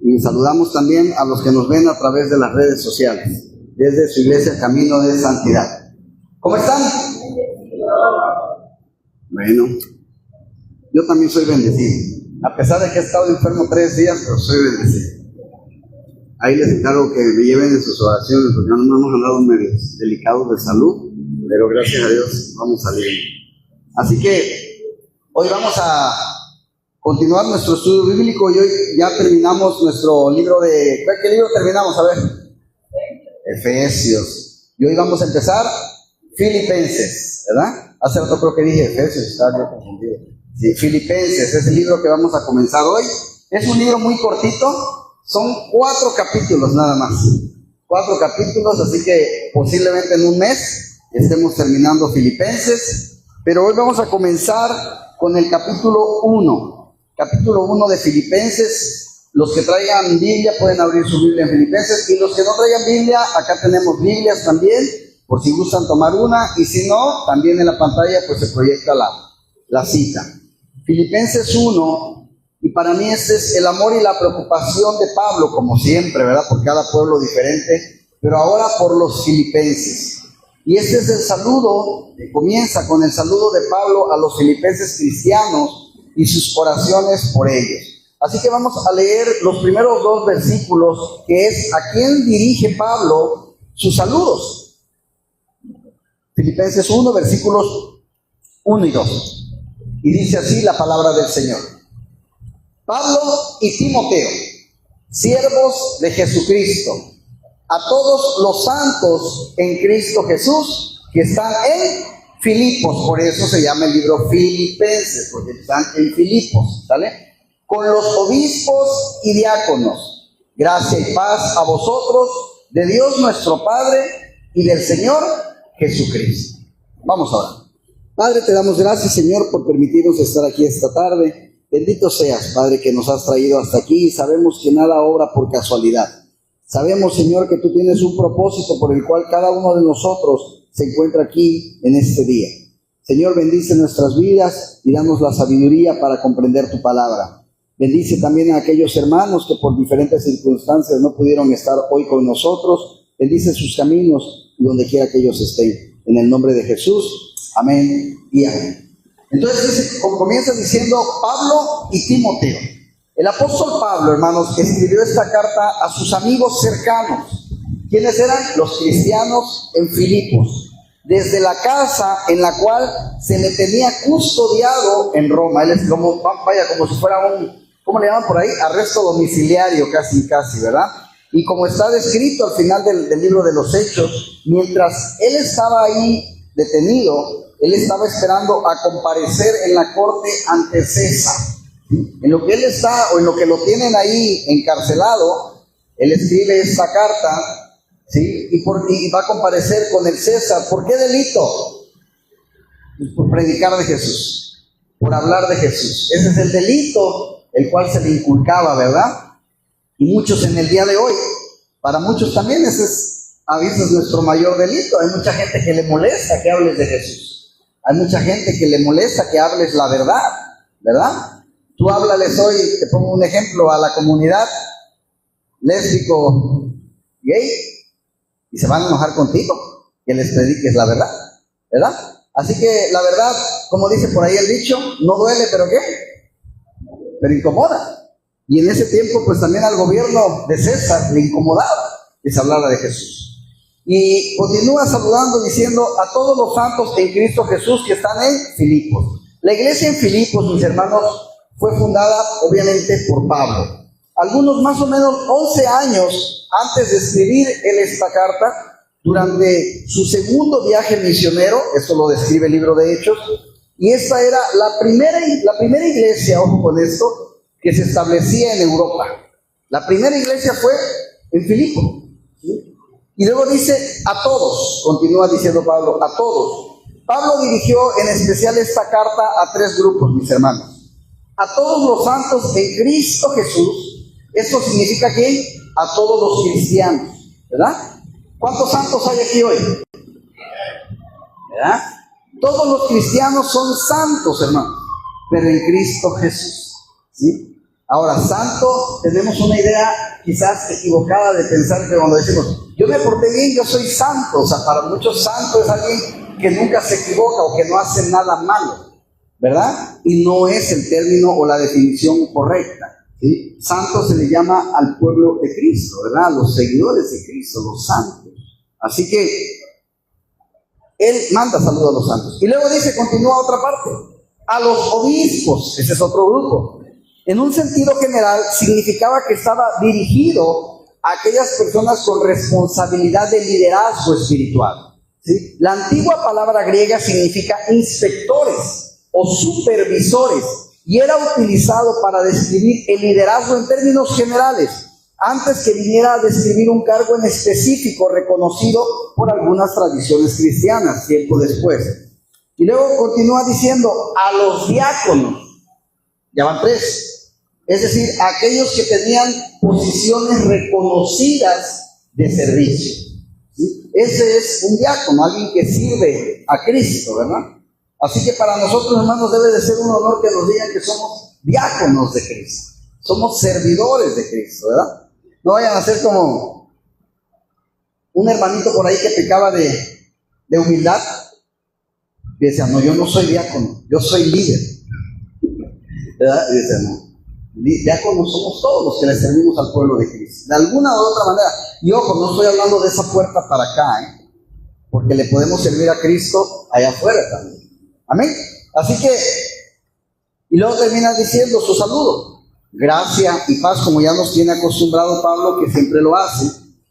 Y saludamos también a los que nos ven a través de las redes sociales, desde su iglesia Camino de Santidad. ¿Cómo están? Bueno, yo también soy bendecido. A pesar de que he estado enfermo 3 días, pero soy bendecido. Ahí les encargo que me lleven en sus oraciones, porque no nos han dado medios delicados de salud, pero gracias a Dios vamos saliendo. Así que hoy vamos a continuar nuestro estudio bíblico y hoy ya terminamos nuestro libro de... ¿Qué libro terminamos? A ver. Efesios. Y hoy vamos a empezar Filipenses, ¿verdad? Hace rato creo que dije Efesios, estaba yo confundido. Sí, Filipenses es el libro que vamos a comenzar hoy. Es un libro muy cortito, son 4 capítulos nada más. 4 capítulos, así que posiblemente en un mes estemos terminando Filipenses. Pero hoy vamos a comenzar con el capítulo 1. Capítulo 1 de Filipenses. Los que traigan Biblia pueden abrir su Biblia en Filipenses. Y los que no traigan Biblia, acá tenemos Biblias también, por si gustan tomar una. Y si no, también en la pantalla pues se proyecta la cita. Filipenses 1. Y para mí este es el amor y la preocupación de Pablo, como siempre, ¿verdad? Por cada pueblo diferente, pero ahora por los filipenses. Y este es el saludo, que comienza con el saludo de Pablo a los filipenses cristianos y sus oraciones por ellos. Así que vamos a leer los primeros 2 versículos, que es a quién dirige Pablo sus saludos. Filipenses 1, versículos 1 y 2. Y dice así la palabra del Señor. Pablo y Timoteo, siervos de Jesucristo, a todos los santos en Cristo Jesús que están en Filipos, por eso se llama el libro Filipenses, porque están en Filipos, ¿sale? Con los obispos y diáconos, gracia y paz a vosotros, de Dios nuestro Padre y del Señor Jesucristo. Vamos ahora. Padre, te damos gracias, Señor, por permitirnos estar aquí esta tarde. Bendito seas, Padre, que nos has traído hasta aquí, y sabemos que nada obra por casualidad. Sabemos, Señor, que tú tienes un propósito por el cual cada uno de nosotros se encuentra aquí en este día. Señor, bendice nuestras vidas y danos la sabiduría para comprender tu palabra. Bendice también a aquellos hermanos que por diferentes circunstancias no pudieron estar hoy con nosotros. Bendice sus caminos y donde quiera que ellos estén. En el nombre de Jesús, amén y amén. Entonces comienza diciendo Pablo y Timoteo. El apóstol Pablo, hermanos, escribió esta carta a sus amigos cercanos. ¿Quiénes eran? Los cristianos en Filipos, desde la casa en la cual se le tenía custodiado en Roma. Él es como si fuera un, ¿cómo le llaman por ahí? Arresto domiciliario, casi, ¿verdad? Y como está descrito al final del libro de los Hechos, mientras él estaba ahí detenido, él estaba esperando a comparecer en la corte ante César. En lo que él está, o en lo que lo tienen ahí encarcelado, él escribe esta carta, ¿sí? Y va a comparecer con el César. ¿Por qué delito? Pues por predicar de Jesús, por hablar de Jesús. Ese es el delito el cual se le inculcaba, ¿verdad? Y muchos en el día de hoy, para muchos también ese es, a veces, nuestro mayor delito. Hay mucha gente que le molesta que hables de Jesús. Hay mucha gente que le molesta que hables la verdad, ¿verdad? Tú háblales hoy, te pongo un ejemplo, a la comunidad lésbico gay, y se van a enojar contigo, que les prediques la verdad, ¿verdad? Así que la verdad, como dice por ahí el dicho, no duele, pero ¿qué? Pero incomoda. Y en ese tiempo, pues también al gobierno de César le incomodaba que se hablara de Jesús. Y continúa saludando diciendo a todos los santos en Cristo Jesús que están en Filipos. La iglesia en Filipos, mis hermanos, fue fundada obviamente por Pablo. Algunos más o menos 11 años antes de escribir él esta carta, durante su segundo viaje misionero, esto lo describe el libro de Hechos, y esta era la primera iglesia, ojo con esto, que se establecía en Europa. La primera iglesia fue en Filipos, ¿sí? Y luego dice a todos, continúa diciendo Pablo, a todos. Pablo dirigió en especial esta carta a 3 grupos, mis hermanos. A todos los santos en Cristo Jesús. Esto significa que a todos los cristianos, ¿verdad? ¿Cuántos santos hay aquí hoy? ¿Verdad? Todos los cristianos son santos, hermanos, pero en Cristo Jesús, ¿sí? Ahora, santo, tenemos una idea quizás equivocada de pensar que cuando decimos, yo me porté bien, yo soy santo. O sea, para muchos santo es alguien que nunca se equivoca o que no hace nada malo, ¿verdad? Y no es el término o la definición correcta, ¿sí? Santo se le llama al pueblo de Cristo, ¿verdad? A los seguidores de Cristo, los santos. Así que Él manda saludos a los santos. Y luego dice, continúa otra parte, a los obispos, ese es otro grupo. En un sentido general, significaba que estaba dirigido a aquellas personas con responsabilidad de liderazgo espiritual, ¿sí? La antigua palabra griega significa inspectores o supervisores y era utilizado para describir el liderazgo en términos generales, antes que viniera a describir un cargo en específico reconocido por algunas tradiciones cristianas, tiempo después. Y luego continúa diciendo, a los diáconos, ya van 3. Es decir, aquellos que tenían posiciones reconocidas de servicio, ¿sí? Ese es un diácono, alguien que sirve a Cristo, ¿verdad? Así que para nosotros, hermanos, debe de ser un honor que nos digan que somos diáconos de Cristo. Somos servidores de Cristo, ¿verdad? No vayan a ser como un hermanito por ahí que pecaba de humildad y decía, no, yo no soy diácono, yo soy líder, ¿verdad? Y decía, no. Diáconos somos todos los que le servimos al pueblo de Cristo, de alguna u otra manera. Y ojo, no estoy hablando de esa puerta para acá, porque le podemos servir a Cristo allá afuera también. Amén. Así que, y luego termina diciendo su saludo, gracia y paz, como ya nos tiene acostumbrado Pablo, que siempre lo hace.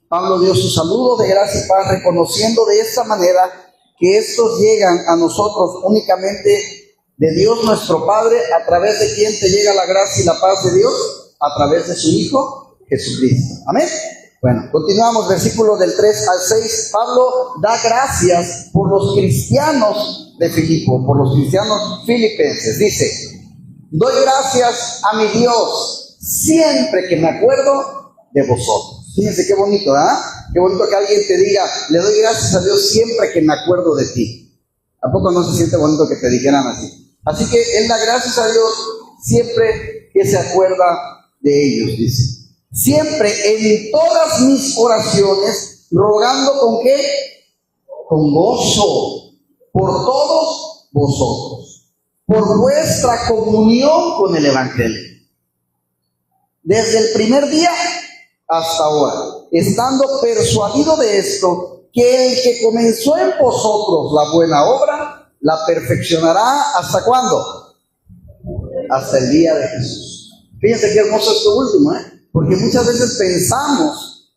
Pablo dio su saludo de gracia y paz, reconociendo de esta manera que estos llegan a nosotros únicamente de Dios nuestro Padre, a través de quien te llega la gracia y la paz de Dios, a través de su Hijo Jesucristo. Amén. Bueno, continuamos, versículos del 3 al 6. Pablo da gracias por los cristianos de Filipo, por los cristianos filipenses. Dice, doy gracias a mi Dios siempre que me acuerdo de vosotros. Fíjense qué bonito, ¿verdad? Qué bonito que alguien te diga, le doy gracias a Dios siempre que me acuerdo de ti. ¿A poco no se siente bonito que te dijeran así? Así que Él da gracias a Dios siempre que se acuerda de ellos, dice. Siempre en todas mis oraciones, rogando ¿con qué? Con gozo, por todos vosotros, por vuestra comunión con el Evangelio. Desde el primer día hasta ahora, estando persuadido de esto, que el que comenzó en vosotros la buena obra, la perfeccionará ¿hasta cuándo? Hasta el día de Jesús. Fíjense qué hermoso esto último, porque muchas veces pensamos,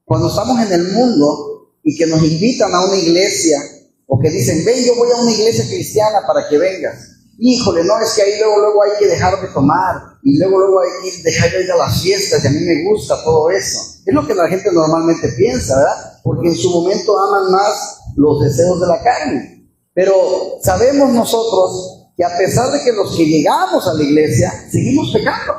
cuando estamos en el mundo y que nos invitan a una iglesia, o que dicen, ven, yo voy a una iglesia cristiana para que vengas. Híjole, no, es que ahí luego hay que dejar de tomar, y luego hay que dejar de ir a las fiestas, y a mí me gusta todo eso. Es lo que la gente normalmente piensa, ¿verdad? Porque en su momento aman más los deseos de la carne. Pero sabemos nosotros que a pesar de que los que llegamos a la iglesia, seguimos pecando,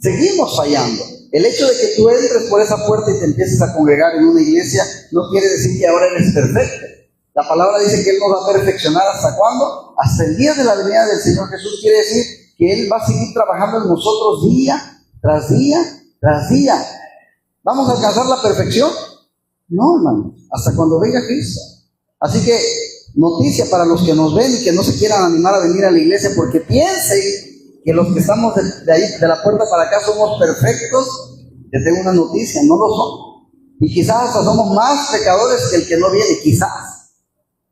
seguimos fallando. El hecho de que tú entres por esa puerta y te empieces a congregar en una iglesia, no quiere decir que ahora eres perfecto. La palabra dice que Él nos va a perfeccionar ¿hasta cuándo? Hasta el día de la venida del Señor Jesús. Quiere decir que Él va a seguir trabajando en nosotros día tras día tras día. ¿Vamos a alcanzar la perfección? No, hermano, hasta cuando venga Cristo. Así que, noticia para los que nos ven y que no se quieran animar a venir a la iglesia porque piensen que los que estamos de ahí, de la puerta para acá, somos perfectos. Les tengo una noticia, no lo somos. Y quizás hasta somos más pecadores que el que no viene, quizás,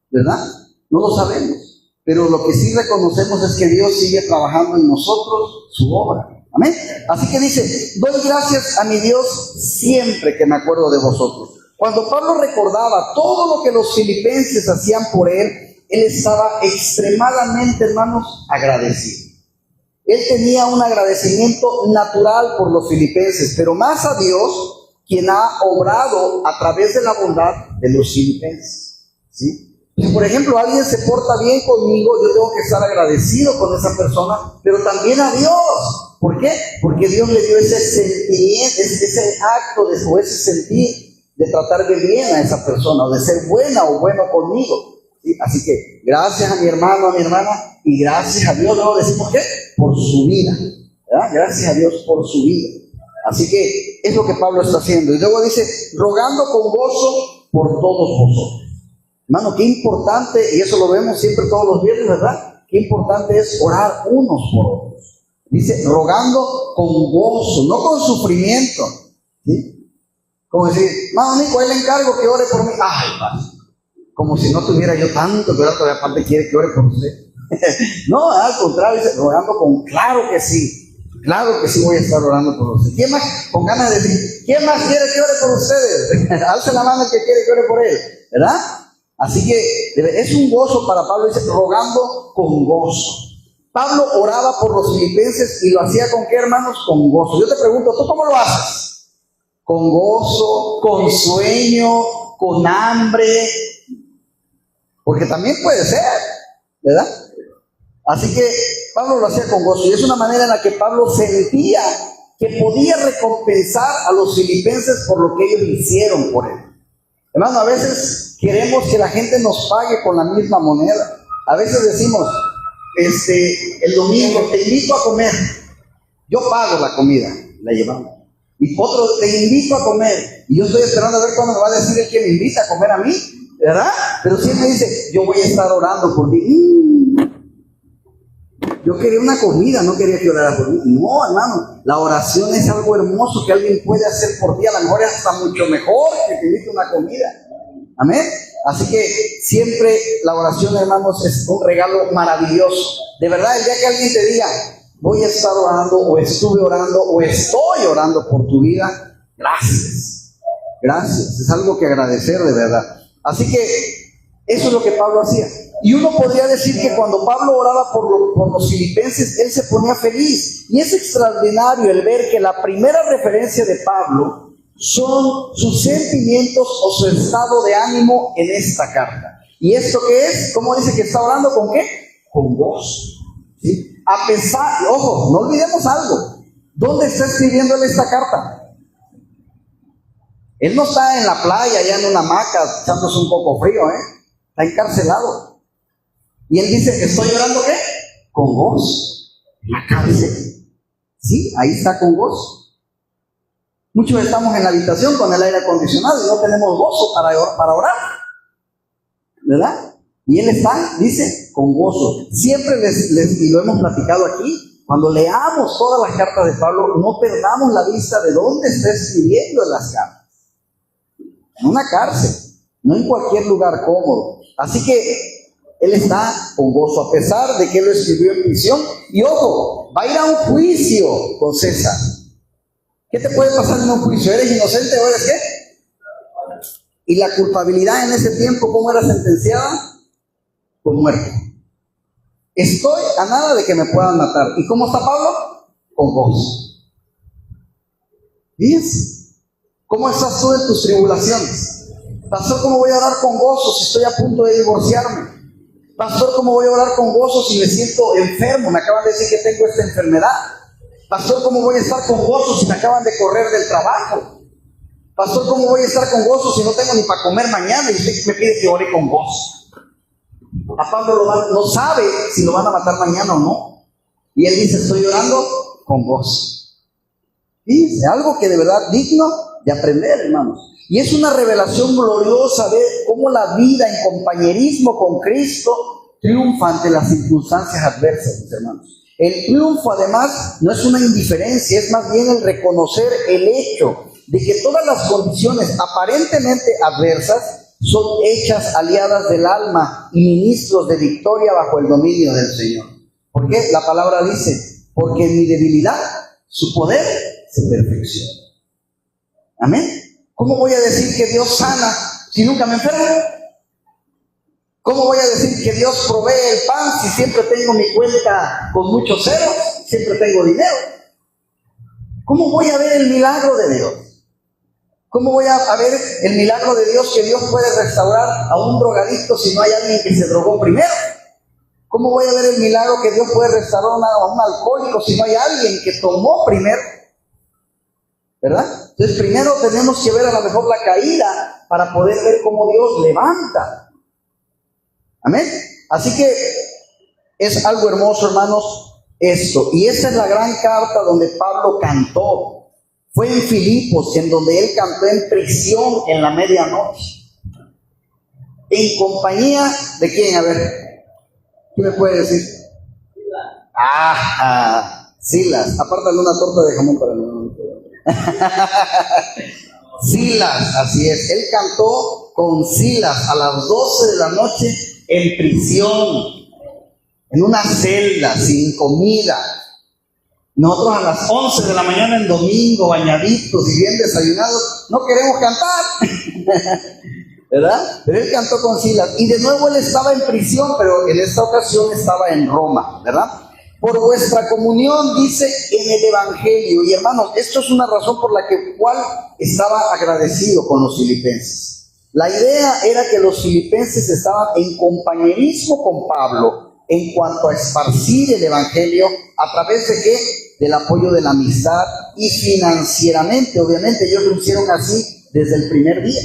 ¿verdad? No lo sabemos. Pero lo que sí reconocemos es que Dios sigue trabajando en nosotros su obra. Amén. Así que dice, doy gracias a mi Dios siempre que me acuerdo de vosotros. Cuando Pablo recordaba todo lo que los filipenses hacían por él, él estaba extremadamente, hermanos, agradecido. Él tenía un agradecimiento natural por los filipenses, pero más a Dios, quien ha obrado a través de la bondad de los filipenses, ¿sí? Si por ejemplo alguien se porta bien conmigo, yo tengo que estar agradecido con esa persona, pero también a Dios. ¿Por qué? Porque Dios le dio ese sentimiento, ese acto o ese sentir de tratar de bien a esa persona, o de ser buena o bueno conmigo, ¿sí? Así que gracias a mi hermano, a mi hermana, y gracias a Dios, luego decimos ¿qué? Por su vida, ¿verdad? Gracias a Dios por su vida. Así que es lo que Pablo está haciendo. Y luego dice, rogando con gozo por todos vosotros. Hermano, qué importante, y eso lo vemos siempre todos los viernes, ¿verdad? Qué importante es orar unos por otros. Dice, rogando con gozo, no con sufrimiento. ¿Sí? Como decir, hermano Nico, ahí le encargo que ore por mí. Ay, padre. Como si no tuviera yo tanto, pero todavía aparte quiere que ore por usted. No, al contrario, dice, rogando con, claro que sí voy a estar orando por usted. ¿Quién más? Con ganas de decir, ¿quién más quiere que ore por ustedes? Alce la mano el que quiere que ore por él, ¿verdad? Así que es un gozo para Pablo, dice, rogando con gozo. Pablo oraba por los filipenses y lo hacía ¿con qué, hermanos? Con gozo. Yo te pregunto, ¿tú cómo lo haces? Con gozo, con sueño, con hambre, porque también puede ser, ¿verdad? Así que Pablo lo hacía con gozo, y es una manera en la que Pablo sentía que podía recompensar a los filipenses por lo que ellos hicieron por él. Hermano, a veces queremos que la gente nos pague con la misma moneda. A veces decimos, el domingo te invito a comer, yo pago la comida, la llevamos. Y otro, te invito a comer, y yo estoy esperando a ver cuándo me va a decir el que me invita a comer a mí, ¿verdad? Pero si él me dice, yo voy a estar orando por ti. Yo quería una comida, no quería que orara por mí. No, hermano, la oración es algo hermoso que alguien puede hacer por ti. A lo mejor es hasta mucho mejor que te invite una comida. Amén. Así que siempre la oración, hermanos, es un regalo maravilloso. De verdad, el día que alguien te diga, voy a estar orando, o estuve orando, o estoy orando por tu vida, gracias. Gracias. Es algo que agradecer de verdad. Así que eso es lo que Pablo hacía. Y uno podría decir que cuando Pablo oraba por los filipenses, él se ponía feliz. Y es extraordinario el ver que la primera referencia de Pablo son sus sentimientos o su estado de ánimo en esta carta. ¿Y esto qué es? ¿Cómo dice que está orando? ¿Con qué? Con gozo. ¿Sí? A pesar, ojo, no olvidemos algo. ¿Dónde está escribiendo él esta carta? Él no está en la playa, allá en una hamaca, echándose un poco frío, está encarcelado. Y él dice, ¿estoy orando qué? Con gozo. En la cárcel. Sí, ahí está con gozo. Muchos estamos en la habitación con el aire acondicionado y no tenemos gozo para orar, ¿verdad? Y él está, dice, con gozo. Siempre y lo hemos platicado aquí, cuando leamos todas las cartas de Pablo, no perdamos la vista de dónde está escribiendo en las cartas. En una cárcel, no en cualquier lugar cómodo. Así que él está con gozo, a pesar de que él lo escribió en prisión. Y ojo, va a ir a un juicio con César. ¿Qué te puede pasar en un juicio? ¿Eres inocente o eres qué? Y la culpabilidad en ese tiempo, ¿cómo era sentenciada? Con muerte. Estoy a nada de que me puedan matar. ¿Y cómo está Pablo? Con gozo. ¿Ves? ¿Cómo estás tú en tus tribulaciones? Pastor, ¿cómo voy a orar con gozo si estoy a punto de divorciarme? Pastor, ¿cómo voy a orar con gozo si me siento enfermo? Me acaban de decir que tengo esta enfermedad. Pastor, ¿cómo voy a estar con gozo si me acaban de correr del trabajo? Pastor, ¿cómo voy a estar con gozo si no tengo ni para comer mañana y usted me pide que ore con gozo? A Pablo no sabe si lo van a matar mañana o no. Y él dice, estoy orando con gozo. Dice algo que de verdad digno de aprender, hermanos. Y es una revelación gloriosa ver cómo la vida en compañerismo con Cristo triunfa ante las circunstancias adversas, mis hermanos. El triunfo, además, no es una indiferencia, es más bien el reconocer el hecho de que todas las condiciones aparentemente adversas son hechas aliadas del alma y ministros de victoria bajo el dominio del Señor. ¿Por qué? La palabra dice, porque en mi debilidad su poder se perfecciona. Amén. ¿Cómo voy a decir que Dios sana si nunca me enfermo? ¿Cómo voy a decir que Dios provee el pan si siempre tengo mi cuenta con muchos ceros? Siempre tengo dinero. ¿Cómo voy a ver el milagro de Dios? ¿Cómo voy a ver el milagro de Dios que Dios puede restaurar a un drogadicto si no hay alguien que se drogó primero? ¿Cómo voy a ver el milagro que Dios puede restaurar a un alcohólico si no hay alguien que tomó primero? ¿Verdad? Entonces primero tenemos que ver a lo mejor la caída para poder ver cómo Dios levanta. Amén. Así que es algo hermoso, hermanos, esto. Y esa es la gran carta donde Pablo cantó. Fue en Filipos, en donde él cantó en prisión en la medianoche. ¿En compañía de quién? A ver, ¿qué me puede decir? Silas. Apártale una torta de jamón para mí. Silas, así es. Él cantó con Silas a las 12 de la noche en prisión, en una celda, sin comida. Nosotros a las 11 de la mañana en domingo, bañaditos y bien desayunados, no queremos cantar, ¿verdad? Pero él cantó con Silas. Y de nuevo él estaba en prisión, pero en esta ocasión estaba en Roma, ¿verdad? Por vuestra comunión, dice, en el Evangelio. Y hermanos, esto es una razón por la que Juan estaba agradecido con los filipenses. La idea era que los filipenses estaban en compañerismo con Pablo en cuanto a esparcir el Evangelio. ¿A través de qué? Del apoyo de la amistad y financieramente. Obviamente ellos lo hicieron así desde el primer día.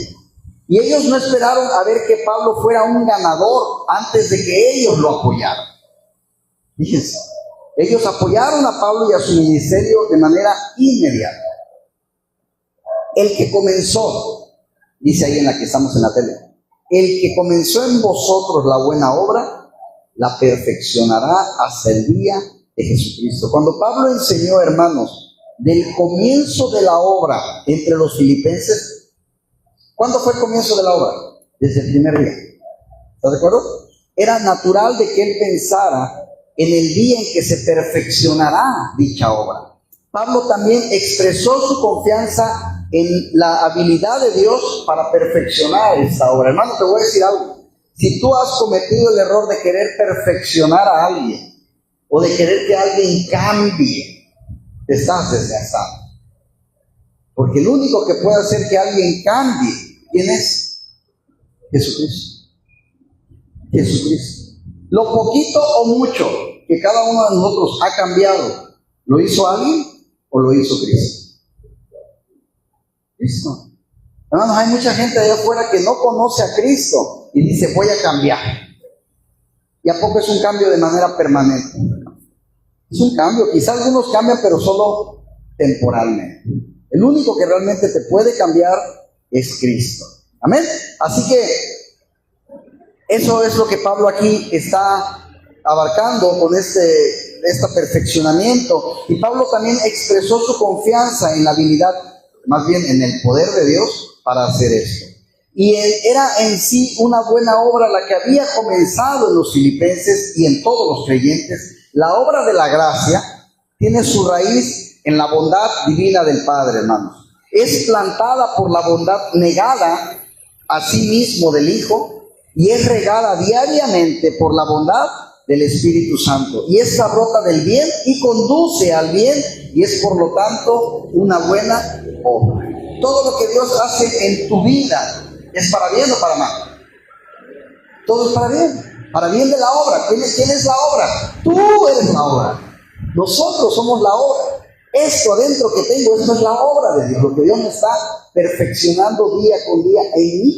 Y ellos no esperaron a ver que Pablo fuera un ganador antes de que ellos lo apoyaran. Fíjense. Ellos apoyaron a Pablo y a su ministerio de manera inmediata. El que comenzó, dice ahí en la que estamos en la tele, el que comenzó en vosotros la buena obra, la perfeccionará hasta el día de Jesucristo. Cuando Pablo enseñó, hermanos, del comienzo de la obra entre los filipenses, ¿cuándo fue el comienzo de la obra? Desde el primer día. ¿Estás de acuerdo? Era natural de que él pensara en el día en que se perfeccionará dicha obra. Pablo también expresó su confianza en la habilidad de Dios para perfeccionar esta obra. Hermano, te voy a decir algo. Si tú has cometido el error de querer perfeccionar a alguien o de querer que alguien cambie, te estás desgastando. Porque el único que puede hacer que alguien cambie, ¿quién es? Jesucristo. Jesucristo. Lo poquito o mucho que cada uno de nosotros ha cambiado, ¿lo hizo alguien o lo hizo Cristo? Cristo. Hermanos, hay mucha gente allá afuera que no conoce a Cristo y dice, voy a cambiar. ¿Y a poco es un cambio de manera permanente? Es un cambio. Quizás algunos cambian, pero solo temporalmente. El único que realmente te puede cambiar es Cristo. Amén. Así que eso es lo que Pablo aquí está abarcando con este perfeccionamiento. Y Pablo también expresó su confianza en la habilidad, más bien en el poder de Dios para hacer esto. Y era en sí una buena obra la que había comenzado en los filipenses y en todos los creyentes. La obra de la gracia tiene su raíz en la bondad divina del Padre, hermanos. Es plantada por la bondad negada a sí mismo del Hijo, y es regada diariamente por la bondad del Espíritu Santo. Y esta brota del bien y conduce al bien, y es por lo tanto una buena obra. Todo lo que Dios hace en tu vida es para bien o para mal. Todo es para bien de la obra. ¿Quién es la obra? Tú eres la obra. Nosotros somos la obra. Esto adentro que tengo, esto es la obra de Dios, lo que Dios me está perfeccionando día con día en mí.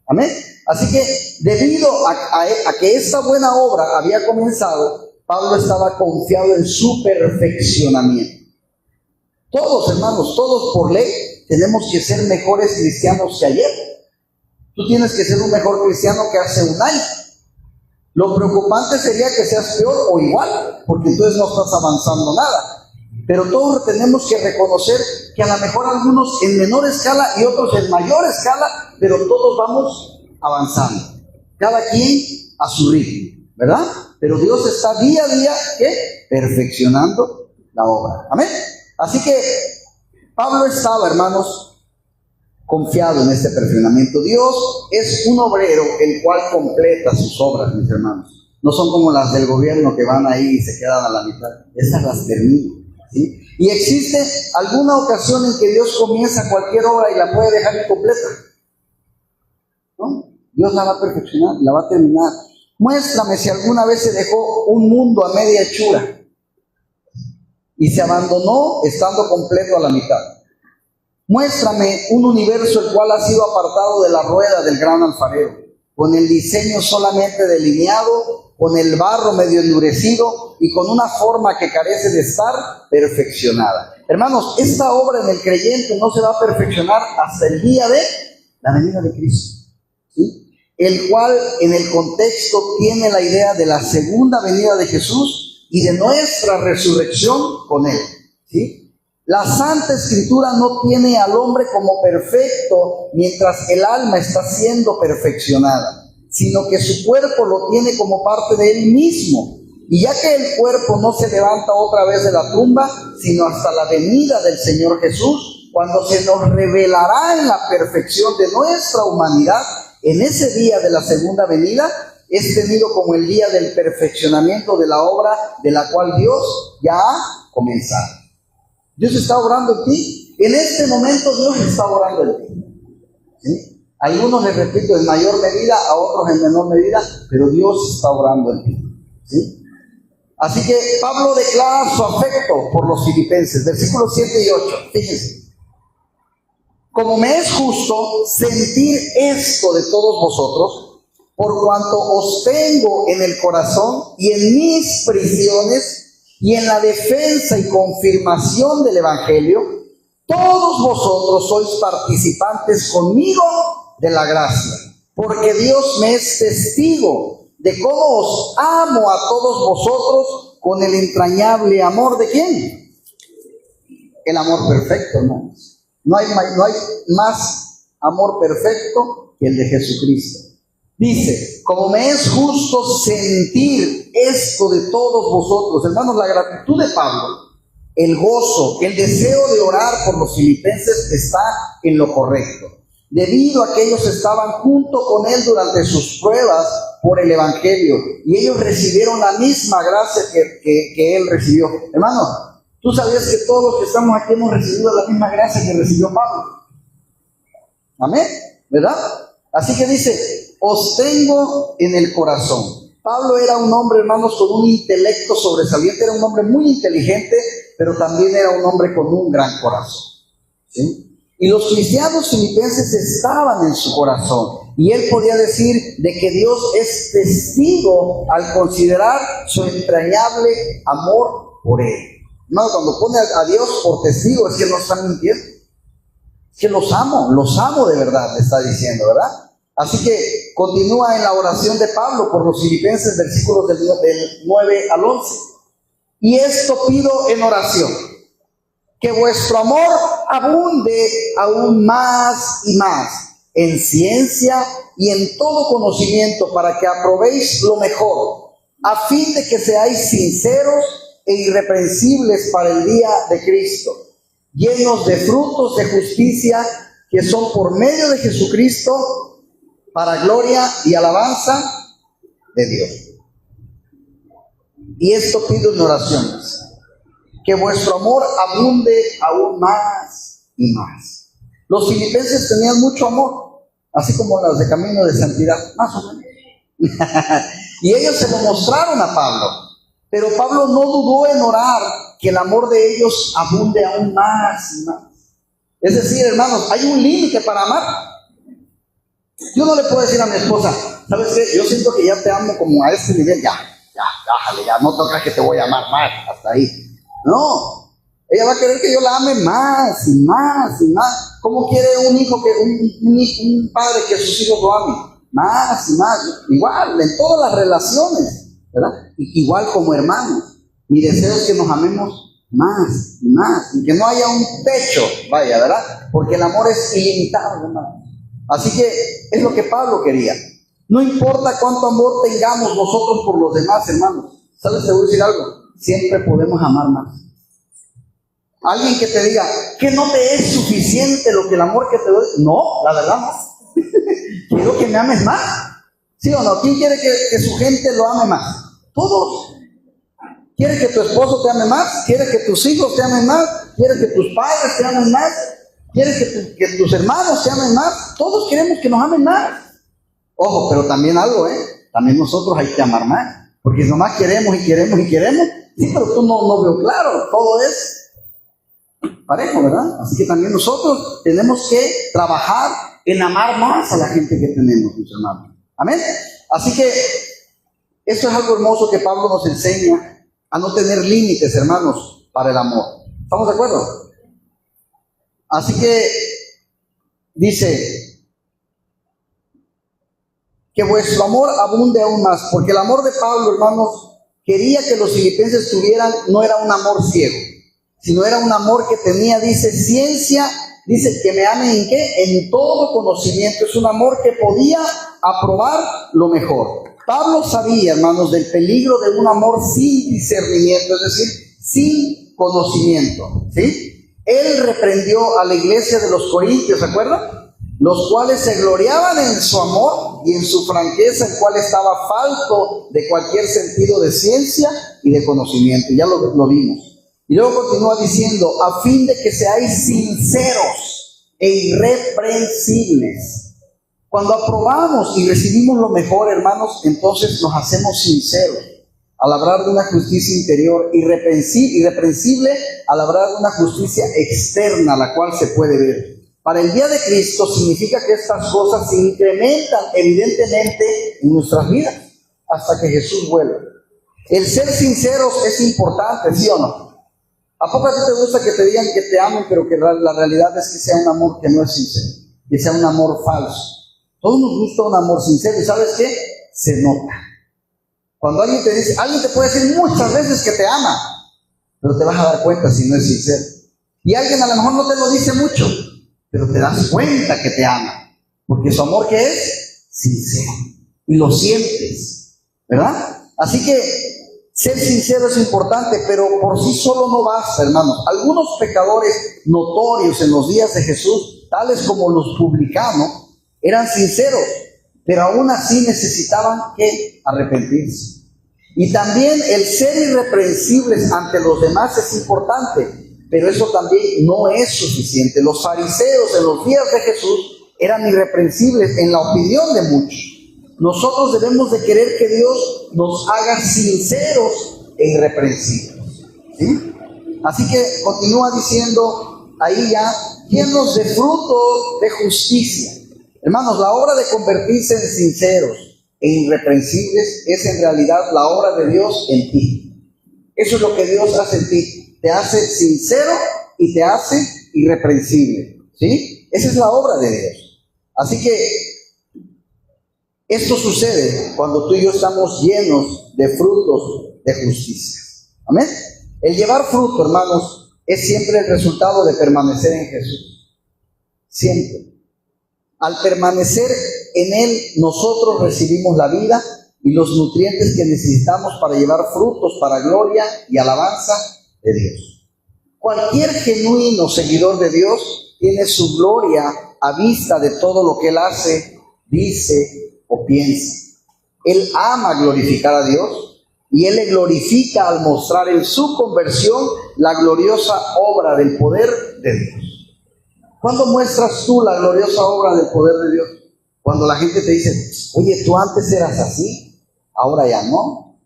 Amén. Así que debido a que esta buena obra había comenzado, Pablo estaba confiado en su perfeccionamiento. Todos, hermanos, todos por ley tenemos que ser mejores cristianos que ayer. Tú tienes que ser un mejor cristiano que hace un año. Lo preocupante sería que seas peor o igual, porque entonces no estás avanzando nada. Pero todos tenemos que reconocer que a lo mejor algunos en menor escala y otros en mayor escala, pero todos vamos avanzando. Cada quien a su ritmo, ¿verdad? Pero Dios está día a día, ¿qué? Perfeccionando la obra. Amén. Así que Pablo estaba, hermanos, confiado en este perfeccionamiento. Dios es un obrero el cual completa sus obras, mis hermanos. No son como las del gobierno que van ahí y se quedan a la mitad. Esas las termina, ¿sí? Y existe alguna ocasión en que Dios comienza cualquier obra y la puede dejar incompleta, ¿no? Dios la va a perfeccionar, la va a terminar. Muéstrame si alguna vez se dejó un mundo a media hechura y se abandonó estando completo a la mitad. Muéstrame un universo el cual ha sido apartado de la rueda del gran alfarero, con el diseño solamente delineado con el barro medio endurecido y con una forma que carece de estar perfeccionada. Hermanos, esta obra en el creyente no se va a perfeccionar hasta el día de la venida de Cristo, ¿sí? El cual en el contexto tiene la idea de la segunda venida de Jesús y de nuestra resurrección con Él, ¿sí? La Santa Escritura no tiene al hombre como perfecto mientras el alma está siendo perfeccionada, sino que su cuerpo lo tiene como parte de él mismo. Y ya que el cuerpo no se levanta otra vez de la tumba, sino hasta la venida del Señor Jesús, cuando se nos revelará en la perfección de nuestra humanidad, en ese día de la segunda venida, es tenido como el día del perfeccionamiento de la obra de la cual Dios ya ha comenzado. Dios está obrando en ti. En este momento Dios está obrando en ti, ¿sí? Algunos, les repito, en mayor medida, a otros en menor medida, pero Dios está obrando en ti, ¿sí? Así que Pablo declara su afecto por los filipenses, versículos 7 y 8. Fíjense. Como me es justo sentir esto de todos vosotros, por cuanto os tengo en el corazón y en mis prisiones, y en la defensa y confirmación del Evangelio, todos vosotros sois participantes conmigo de la gracia, porque Dios me es testigo de cómo os amo a todos vosotros con el entrañable amor de ¿quién? El amor perfecto, hermanos. No hay más amor perfecto que el de Jesucristo. Dice, como me es justo sentir esto de todos vosotros. Hermanos, la gratitud de Pablo, el gozo, el deseo de orar por los filipenses está en lo correcto, debido a que ellos estaban junto con él durante sus pruebas por el Evangelio, y ellos recibieron la misma gracia que él recibió. Hermano, ¿tú sabías que todos los que estamos aquí hemos recibido la misma gracia que recibió Pablo? Amén, ¿verdad? Así que dice, os tengo en el corazón. Pablo era un hombre, hermanos, con un intelecto sobresaliente, era un hombre muy inteligente, pero también era un hombre con un gran corazón, ¿sí? Y los cristianos filipenses estaban en su corazón, y él podía decir de que Dios es testigo al considerar su entrañable amor por él. Hermano, cuando pone a Dios por testigo, es que no está mintiendo. Es que los amo de verdad, le está diciendo, ¿verdad? Así que continúa en la oración de Pablo por los filipenses, versículos del 9 al 11. Y esto pido en oración, que vuestro amor abunde aún más y más en ciencia y en todo conocimiento, para que aprobéis lo mejor, a fin de que seáis sinceros e irreprensibles para el día de Cristo, llenos de frutos de justicia que son por medio de Jesucristo, para gloria y alabanza de Dios. Y esto pido en oraciones, que vuestro amor abunde aún más y más. Los filipenses tenían mucho amor, así como las de Camino de Santidad, más o menos. Y ellos se lo mostraron a Pablo, pero Pablo no dudó en orar que el amor de ellos abunde aún más y más. Es decir, hermanos, hay un límite para amar. Yo no le puedo decir a mi esposa, ¿sabes qué? Yo siento que ya te amo como a este nivel, bájale, ya, no te creas que te voy a amar más, hasta ahí. No, ella va a querer que yo la ame más y más y más. ¿Cómo quiere un hijo, un padre que sus hijos lo amen? Más y más, igual, en todas las relaciones, ¿verdad? Igual como hermanos. Mi deseo es que nos amemos más y más, y que no haya un techo, vaya, ¿verdad? Porque el amor es ilimitado, hermano. Así que es lo que Pablo quería. No importa cuánto amor tengamos nosotros por los demás, hermanos. ¿Sabes? Te voy a decir algo. Siempre podemos amar más. Alguien que te diga que no te es suficiente lo que el amor que te doy. No, la verdad no. Quiero que me ames más. ¿Sí o no? ¿Quién quiere que su gente lo ame más? Todos. ¿Quieres que tu esposo te ame más? ¿Quieres que tus hijos te amen más? ¿Quieres que tus padres te amen más? ¿Quieres que tus hermanos te amen más? Todos queremos que nos amen más. Ojo, pero también algo, también nosotros hay que amar más. Porque nomás queremos y queremos y queremos. Sí, pero tú no veo claro. Todo es parejo, ¿verdad? Así que también nosotros tenemos que trabajar en amar más a la gente que tenemos, mis hermanos. Amén. Así que Esto es algo hermoso que Pablo nos enseña a no tener límites, hermanos, para el amor. ¿Estamos de acuerdo? Así que dice que vuestro amor abunde aún más, porque el amor de Pablo, hermanos, quería que los filipenses tuvieran, no era un amor ciego, sino era un amor que tenía, dice, ciencia, dice que me amen en qué, en todo conocimiento. Es un amor que podía aprobar lo mejor. Pablo sabía, hermanos, del peligro de un amor sin discernimiento, es decir, sin conocimiento, ¿sí? Él reprendió a la iglesia de los Corintios, ¿se acuerdan? Los cuales se gloriaban en su amor y en su franqueza, el cual estaba falto de cualquier sentido de ciencia y de conocimiento. Ya lo vimos. Y luego continúa diciendo, a fin de que seáis sinceros e irreprensibles. Cuando aprobamos y recibimos lo mejor, hermanos, entonces nos hacemos sinceros al hablar de una justicia interior, irreprensible al hablar de una justicia externa, la cual se puede ver. Para el día de Cristo significa que estas cosas se incrementan evidentemente en nuestras vidas hasta que Jesús vuelva. El ser sinceros es importante, ¿sí o no? ¿A poco a ti te gusta que te digan que te amen, pero que la realidad es que sea un amor que no es sincero, que sea un amor falso? Todos nos gusta un amor sincero, ¿y sabes qué? Se nota. Cuando alguien te dice, alguien te puede decir muchas veces que te ama, pero te vas a dar cuenta si no es sincero. Y alguien a lo mejor no te lo dice mucho, pero te das cuenta que te ama, porque su amor, ¿qué es? Sincero. Y lo sientes, ¿verdad? Así que ser sincero es importante, pero por sí solo no basta, hermanos. Algunos pecadores notorios en los días de Jesús, tales como los publicanos, eran sinceros, pero aún así necesitaban que arrepentirse. Y también el ser irreprensibles ante los demás es importante, pero eso también no es suficiente. Los fariseos en los días de Jesús eran irreprensibles en la opinión de muchos. Nosotros debemos de querer que Dios nos haga sinceros e irreprensibles, ¿sí? Así que continúa diciendo ahí ya, llenos de fruto de justicia. Hermanos, la obra de convertirse en sinceros e irreprensibles es en realidad la obra de Dios en ti. Eso es lo que Dios hace en ti. Te hace sincero y te hace irreprensible, ¿sí? Esa es la obra de Dios. Así que esto sucede cuando tú y yo estamos llenos de frutos de justicia. Amén. El llevar fruto, hermanos, es siempre el resultado de permanecer en Jesús. Siempre. Al permanecer en Él, nosotros recibimos la vida y los nutrientes que necesitamos para llevar frutos para gloria y alabanza de Dios. Cualquier genuino seguidor de Dios tiene su gloria a vista de todo lo que Él hace, dice o piensa. Él ama glorificar a Dios y Él le glorifica al mostrar en su conversión la gloriosa obra del poder de Dios. ¿Cuándo muestras tú la gloriosa obra del poder de Dios? Cuando la gente te dice, oye, tú antes eras así, ahora ya no.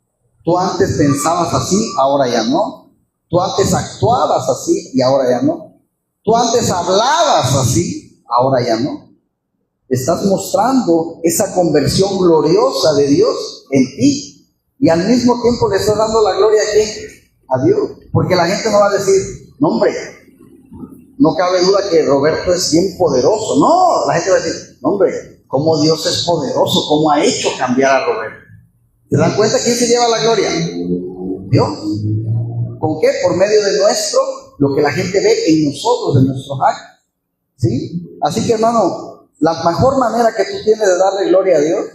Tú antes pensabas así, ahora ya no. Tú antes actuabas así y ahora ya no. Tú antes hablabas así, ahora ya no. Estás mostrando esa conversión gloriosa de Dios en ti. Y al mismo tiempo le estás dando la gloria a ¿quién? A Dios. Porque la gente no va a decir, no hombre, no cabe duda que Roberto es bien poderoso. No, la gente va a decir, no hombre, cómo Dios es poderoso, cómo ha hecho cambiar a Roberto. ¿Se dan cuenta quién se lleva la gloria? Dios. ¿Con qué? Por medio de lo que la gente ve en nosotros, en nuestros actos. ¿Sí? Así que, hermano, la mejor manera que tú tienes de darle gloria a Dios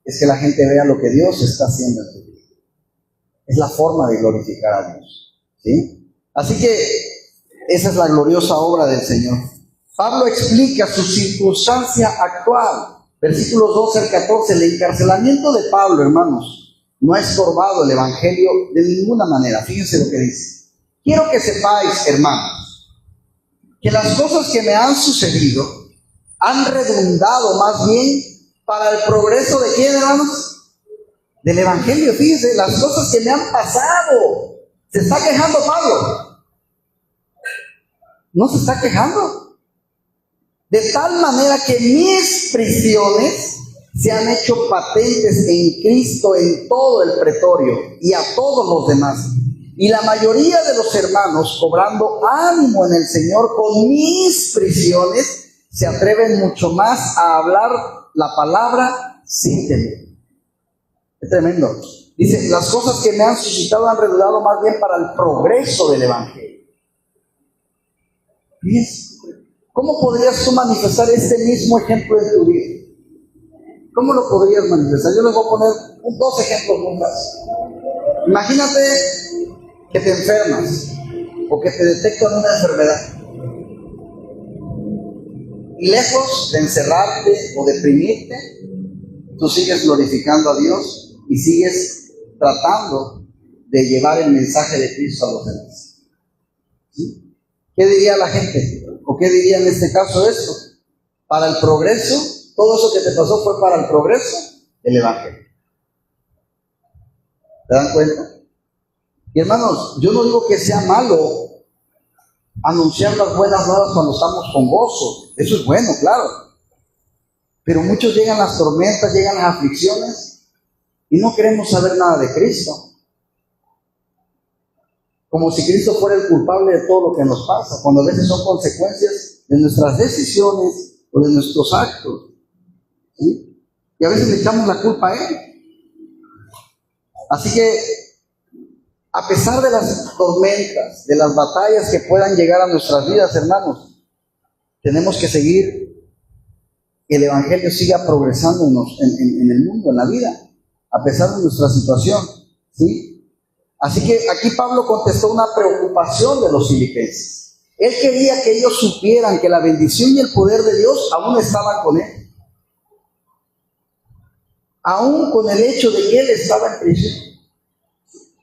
es que la gente vea lo que Dios está haciendo en tu vida. Es la forma de glorificar a Dios. ¿Sí? Así que esa es la gloriosa obra del Señor. Pablo explica su circunstancia actual. Versículos 12 al 14. El encarcelamiento de Pablo, hermanos, no ha estorbado el evangelio de ninguna manera. Fíjense lo que dice. Quiero que sepáis, hermanos, que las cosas que me han sucedido han redundado más bien para el progreso de ¿quién, hermanos? Del evangelio. Fíjense, las cosas que me han pasado. Se está quejando Pablo. No se está quejando. De tal manera que mis prisiones se han hecho patentes en Cristo en todo el pretorio y a todos los demás. Y la mayoría de los hermanos, cobrando ánimo en el Señor con mis prisiones, se atreven mucho más a hablar la palabra sin temor. Es tremendo. Dice, las cosas que me han suscitado han redundado más bien para el progreso del Evangelio. ¿Cómo podrías tú manifestar este mismo ejemplo en tu vida? ¿Cómo lo podrías manifestar? Yo les voy a poner 2 ejemplos muy fáciles. Imagínate que te enfermas o que te detectan una enfermedad. Y lejos de encerrarte o deprimirte, tú sigues glorificando a Dios y sigues tratando de llevar el mensaje de Cristo a los demás. ¿Sí? ¿Qué diría la gente? ¿O qué diría en este caso esto? Para el progreso, todo eso que te pasó fue para el progreso del Evangelio. ¿Se dan cuenta? Y hermanos, yo no digo que sea malo anunciar las buenas nuevas cuando estamos con gozo. Eso es bueno, claro. Pero muchos llegan las tormentas, llegan las aflicciones y no queremos saber nada de Cristo. Como si Cristo fuera el culpable de todo lo que nos pasa, cuando a veces son consecuencias de nuestras decisiones o de nuestros actos. ¿Sí? Y a veces le echamos la culpa a Él. Así que, a pesar de las tormentas, de las batallas que puedan llegar a nuestras vidas, hermanos, tenemos que seguir, que el Evangelio siga progresando en el mundo, en la vida, a pesar de nuestra situación, ¿sí? Así que aquí Pablo contestó una preocupación de los filipenses. Él quería que ellos supieran que la bendición y el poder de Dios aún estaban con él. Aún con el hecho de que él estaba en prisión.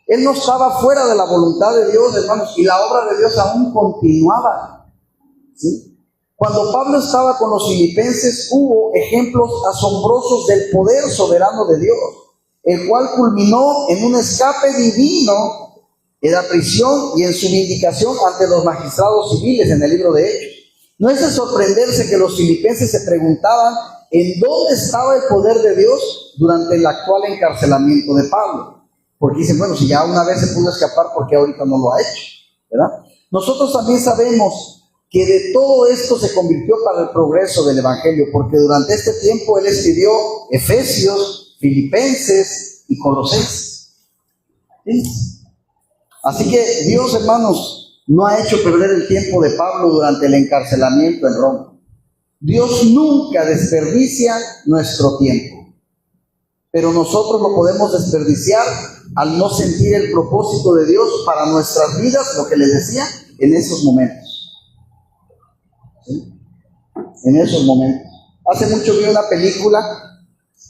Él no estaba fuera de la voluntad de Dios, hermanos, y la obra de Dios aún continuaba. ¿Sí? Cuando Pablo estaba con los filipenses, hubo ejemplos asombrosos del poder soberano de Dios, el cual culminó en un escape divino en la prisión y en su vindicación ante los magistrados civiles en el libro de Hechos. No es de sorprenderse que los filipenses se preguntaban en dónde estaba el poder de Dios durante el actual encarcelamiento de Pablo. Porque dicen, bueno, si ya una vez se pudo escapar, ¿por qué ahorita no lo ha hecho? ¿Verdad? Nosotros también sabemos que de todo esto se convirtió para el progreso del Evangelio, porque durante este tiempo él escribió Efesios, Filipenses y Colosenses. ¿Sí? Así que Dios, hermanos, no ha hecho perder el tiempo de Pablo durante el encarcelamiento en Roma. Dios nunca desperdicia nuestro tiempo, pero nosotros lo podemos desperdiciar al no sentir el propósito de Dios para nuestras vidas, lo que les decía, en esos momentos. ¿Sí? En esos momentos. Hace mucho vi una película,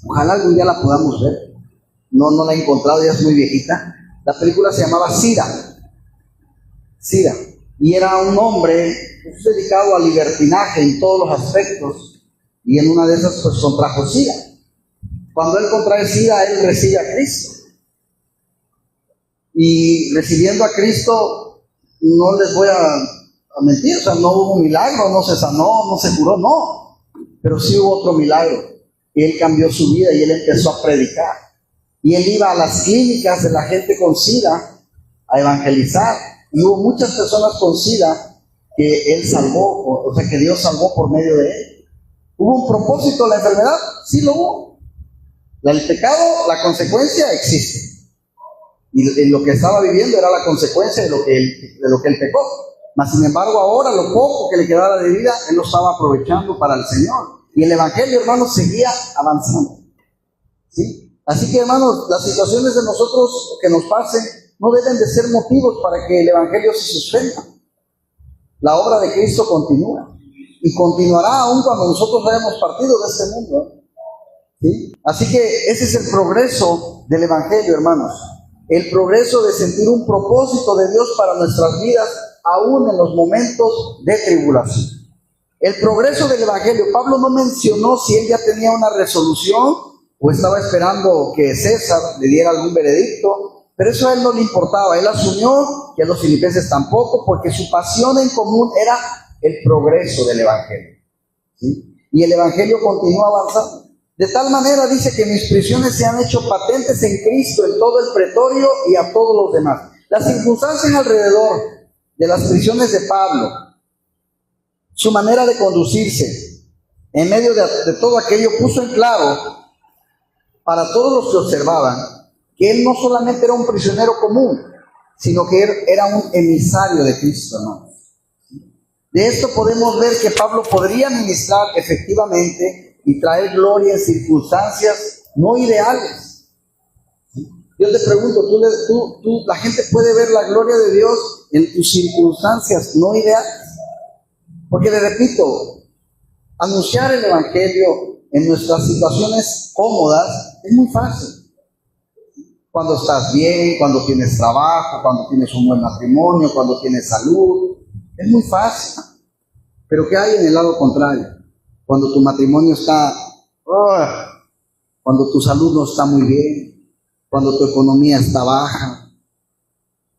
ojalá algún día la podamos ver, no la he encontrado, ya es muy viejita. La película se llamaba Sida, y era un hombre dedicado al libertinaje en todos los aspectos, y en una de esas pues contrajo SIDA. Cuando él contrae SIDA, él recibe a Cristo. Y recibiendo a Cristo, no les voy a mentir, o sea, no hubo milagro, no se sanó, no se curó, no. Pero sí hubo otro milagro. Y él cambió su vida y él empezó a predicar. Y él iba a las clínicas de la gente con SIDA a evangelizar. Y hubo muchas personas con SIDA que él salvó, o sea, que Dios salvó por medio de él. ¿Hubo un propósito de la enfermedad? Sí lo hubo. El pecado, la consecuencia existe. Y lo que estaba viviendo era la consecuencia de lo que él pecó. Mas sin embargo, ahora lo poco que le quedaba de vida, él lo estaba aprovechando para el Señor. Y el Evangelio, hermanos, seguía avanzando. ¿Sí? Así que, hermanos, las situaciones de nosotros que nos pasen no deben de ser motivos para que el Evangelio se suspenda. La obra de Cristo continúa. Y continuará aún cuando nosotros hayamos partido de este mundo. ¿Sí? Así que ese es el progreso del Evangelio, hermanos. El progreso de sentir un propósito de Dios para nuestras vidas, aún en los momentos de tribulación. El progreso del Evangelio. Pablo no mencionó si él ya tenía una resolución o estaba esperando que César le diera algún veredicto, pero eso a él no le importaba. Él asumió que a los filipenses tampoco, porque su pasión en común era el progreso del Evangelio. ¿Sí? Y el Evangelio continúa avanzando. De tal manera dice que mis prisiones se han hecho patentes en Cristo, en todo el pretorio y a todos los demás. Las circunstancias alrededor de las prisiones de Pablo, su manera de conducirse, en medio de todo aquello, puso en claro para todos los que observaban que él no solamente era un prisionero común, sino que él era un emisario de Cristo, ¿no? De esto podemos ver que Pablo podría ministrar efectivamente y traer gloria en circunstancias no ideales. Yo te pregunto, la gente puede ver la gloria de Dios en tus circunstancias no ideales. Porque le repito, anunciar el Evangelio en nuestras situaciones cómodas es muy fácil. Cuando estás bien, cuando tienes trabajo, cuando tienes un buen matrimonio, cuando tienes salud, es muy fácil. Pero ¿qué hay en el lado contrario? Cuando tu matrimonio está, cuando tu salud no está muy bien, cuando tu economía está baja.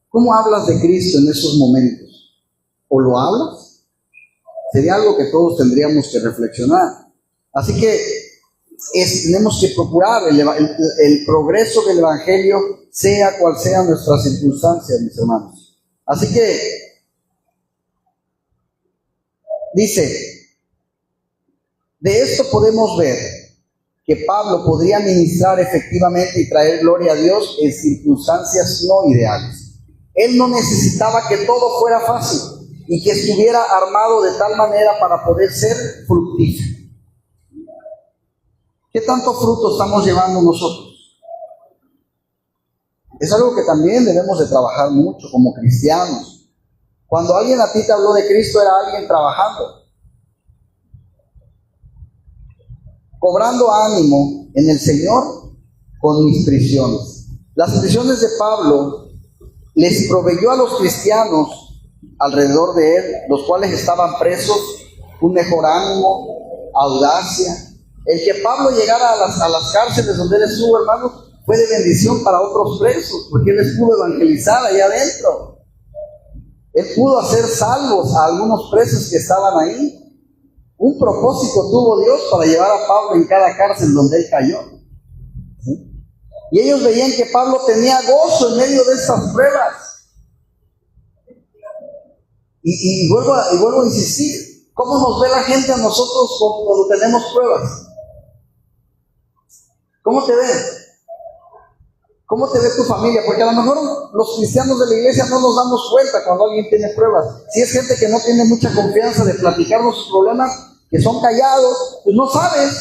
¿Cómo hablas de Cristo en esos momentos? ¿O lo hablas? Sería algo que todos tendríamos que reflexionar. Así que tenemos que procurar el progreso del Evangelio, sea cual sea nuestras circunstancias, mis hermanos. Así que dice, de esto podemos ver que Pablo podría ministrar efectivamente y traer gloria a Dios en circunstancias no ideales. Él no necesitaba que todo fuera fácil y que estuviera armado de tal manera para poder ser fructífero. ¿Qué tanto fruto estamos llevando nosotros? Es algo que también debemos de trabajar mucho como cristianos. Cuando alguien a ti te habló de Cristo, era alguien trabajando, cobrando ánimo en el Señor con mis prisiones. Las prisiones de Pablo les proveyó a los cristianos alrededor de él, los cuales estaban presos, un mejor ánimo, audacia. El que Pablo llegara a las cárceles donde él estuvo, hermanos, fue de bendición para otros presos, porque él les pudo evangelizar allá adentro. Él pudo hacer salvos a algunos presos que estaban ahí. Un propósito tuvo Dios para llevar a Pablo en cada cárcel donde él cayó. ¿Sí? Y ellos veían que Pablo tenía gozo en medio de estas pruebas. Y vuelvo a insistir, ¿cómo nos ve la gente a nosotros cuando tenemos pruebas? ¿Cómo te ve? ¿Cómo te ve tu familia? Porque a lo mejor los cristianos de la iglesia no nos damos cuenta cuando alguien tiene pruebas. Si es gente que no tiene mucha confianza de platicarnos sus problemas, que son callados, pues no sabes.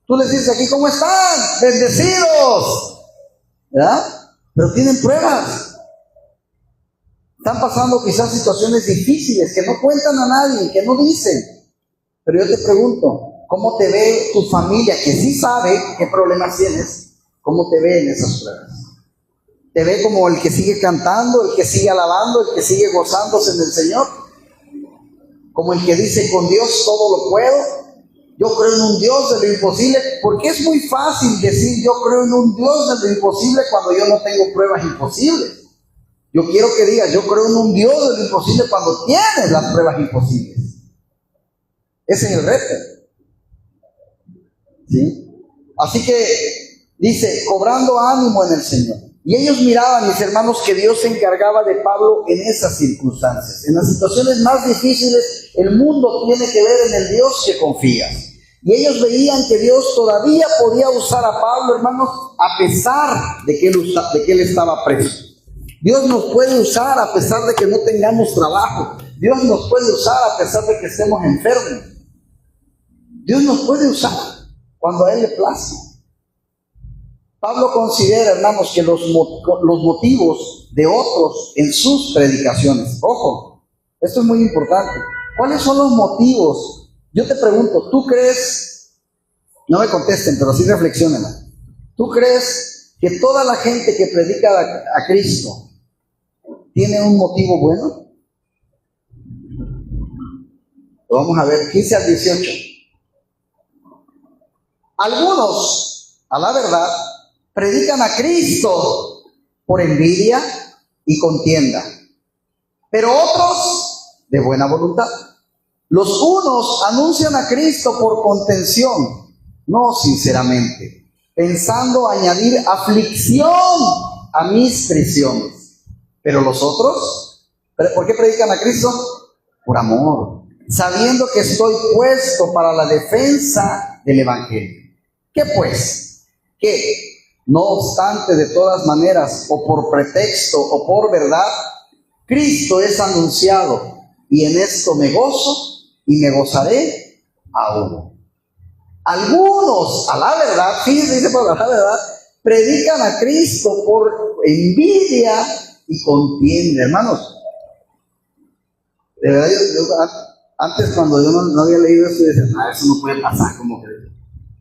Tú les dices aquí, ¿cómo están? Bendecidos, ¿verdad? Pero tienen pruebas. Están pasando quizás situaciones difíciles que no cuentan a nadie, que no dicen. Pero yo te pregunto, ¿cómo te ve tu familia que sí sabe qué problemas tienes? ¿Cómo te ve en esas pruebas? ¿Te ve como el que sigue cantando, el que sigue alabando, el que sigue gozándose en el Señor? Como el que dice, con Dios todo lo puedo. Yo creo en un Dios de lo imposible, porque es muy fácil decir yo creo en un Dios de lo imposible cuando yo no tengo pruebas imposibles. Yo quiero que digas, yo creo en un Dios de lo imposible cuando tienes las pruebas imposibles. Ese es el reto. ¿Sí? Así que dice, cobrando ánimo en el Señor. Y ellos miraban, mis hermanos, que Dios se encargaba de Pablo en esas circunstancias. En las situaciones más difíciles, el mundo tiene que ver en el Dios que confías. Y ellos veían que Dios todavía podía usar a Pablo, hermanos, a pesar de que él estaba preso. Dios nos puede usar a pesar de que no tengamos trabajo. Dios nos puede usar a pesar de que estemos enfermos. Dios nos puede usar cuando a Él le place. Pablo considera, hermanos, que los motivos de otros en sus predicaciones. Ojo, esto es muy importante. ¿Cuáles son los motivos? Yo te pregunto, ¿tú crees? No me contesten, pero sí reflexionenla. ¿Tú crees que toda la gente que predica a Cristo tiene un motivo bueno? Lo vamos a ver, 15 al 18. Algunos, a la verdad, predican a Cristo por envidia y contienda, pero otros de buena voluntad. Los unos anuncian a Cristo por contención no sinceramente, pensando añadir aflicción a mis prisiones. Pero los otros, ¿por qué predican a Cristo? Por amor, sabiendo que estoy puesto para la defensa del Evangelio. ¿Qué pues? ¿Qué? No obstante, de todas maneras, o por pretexto o por verdad, Cristo es anunciado, y en esto me gozo y me gozaré aún. Algunos, a la verdad, fíjense, dice por la verdad, predican a Cristo por envidia y contienda. Hermanos, de verdad, antes cuando yo no había leído esto, decía, eso no puede pasar, como que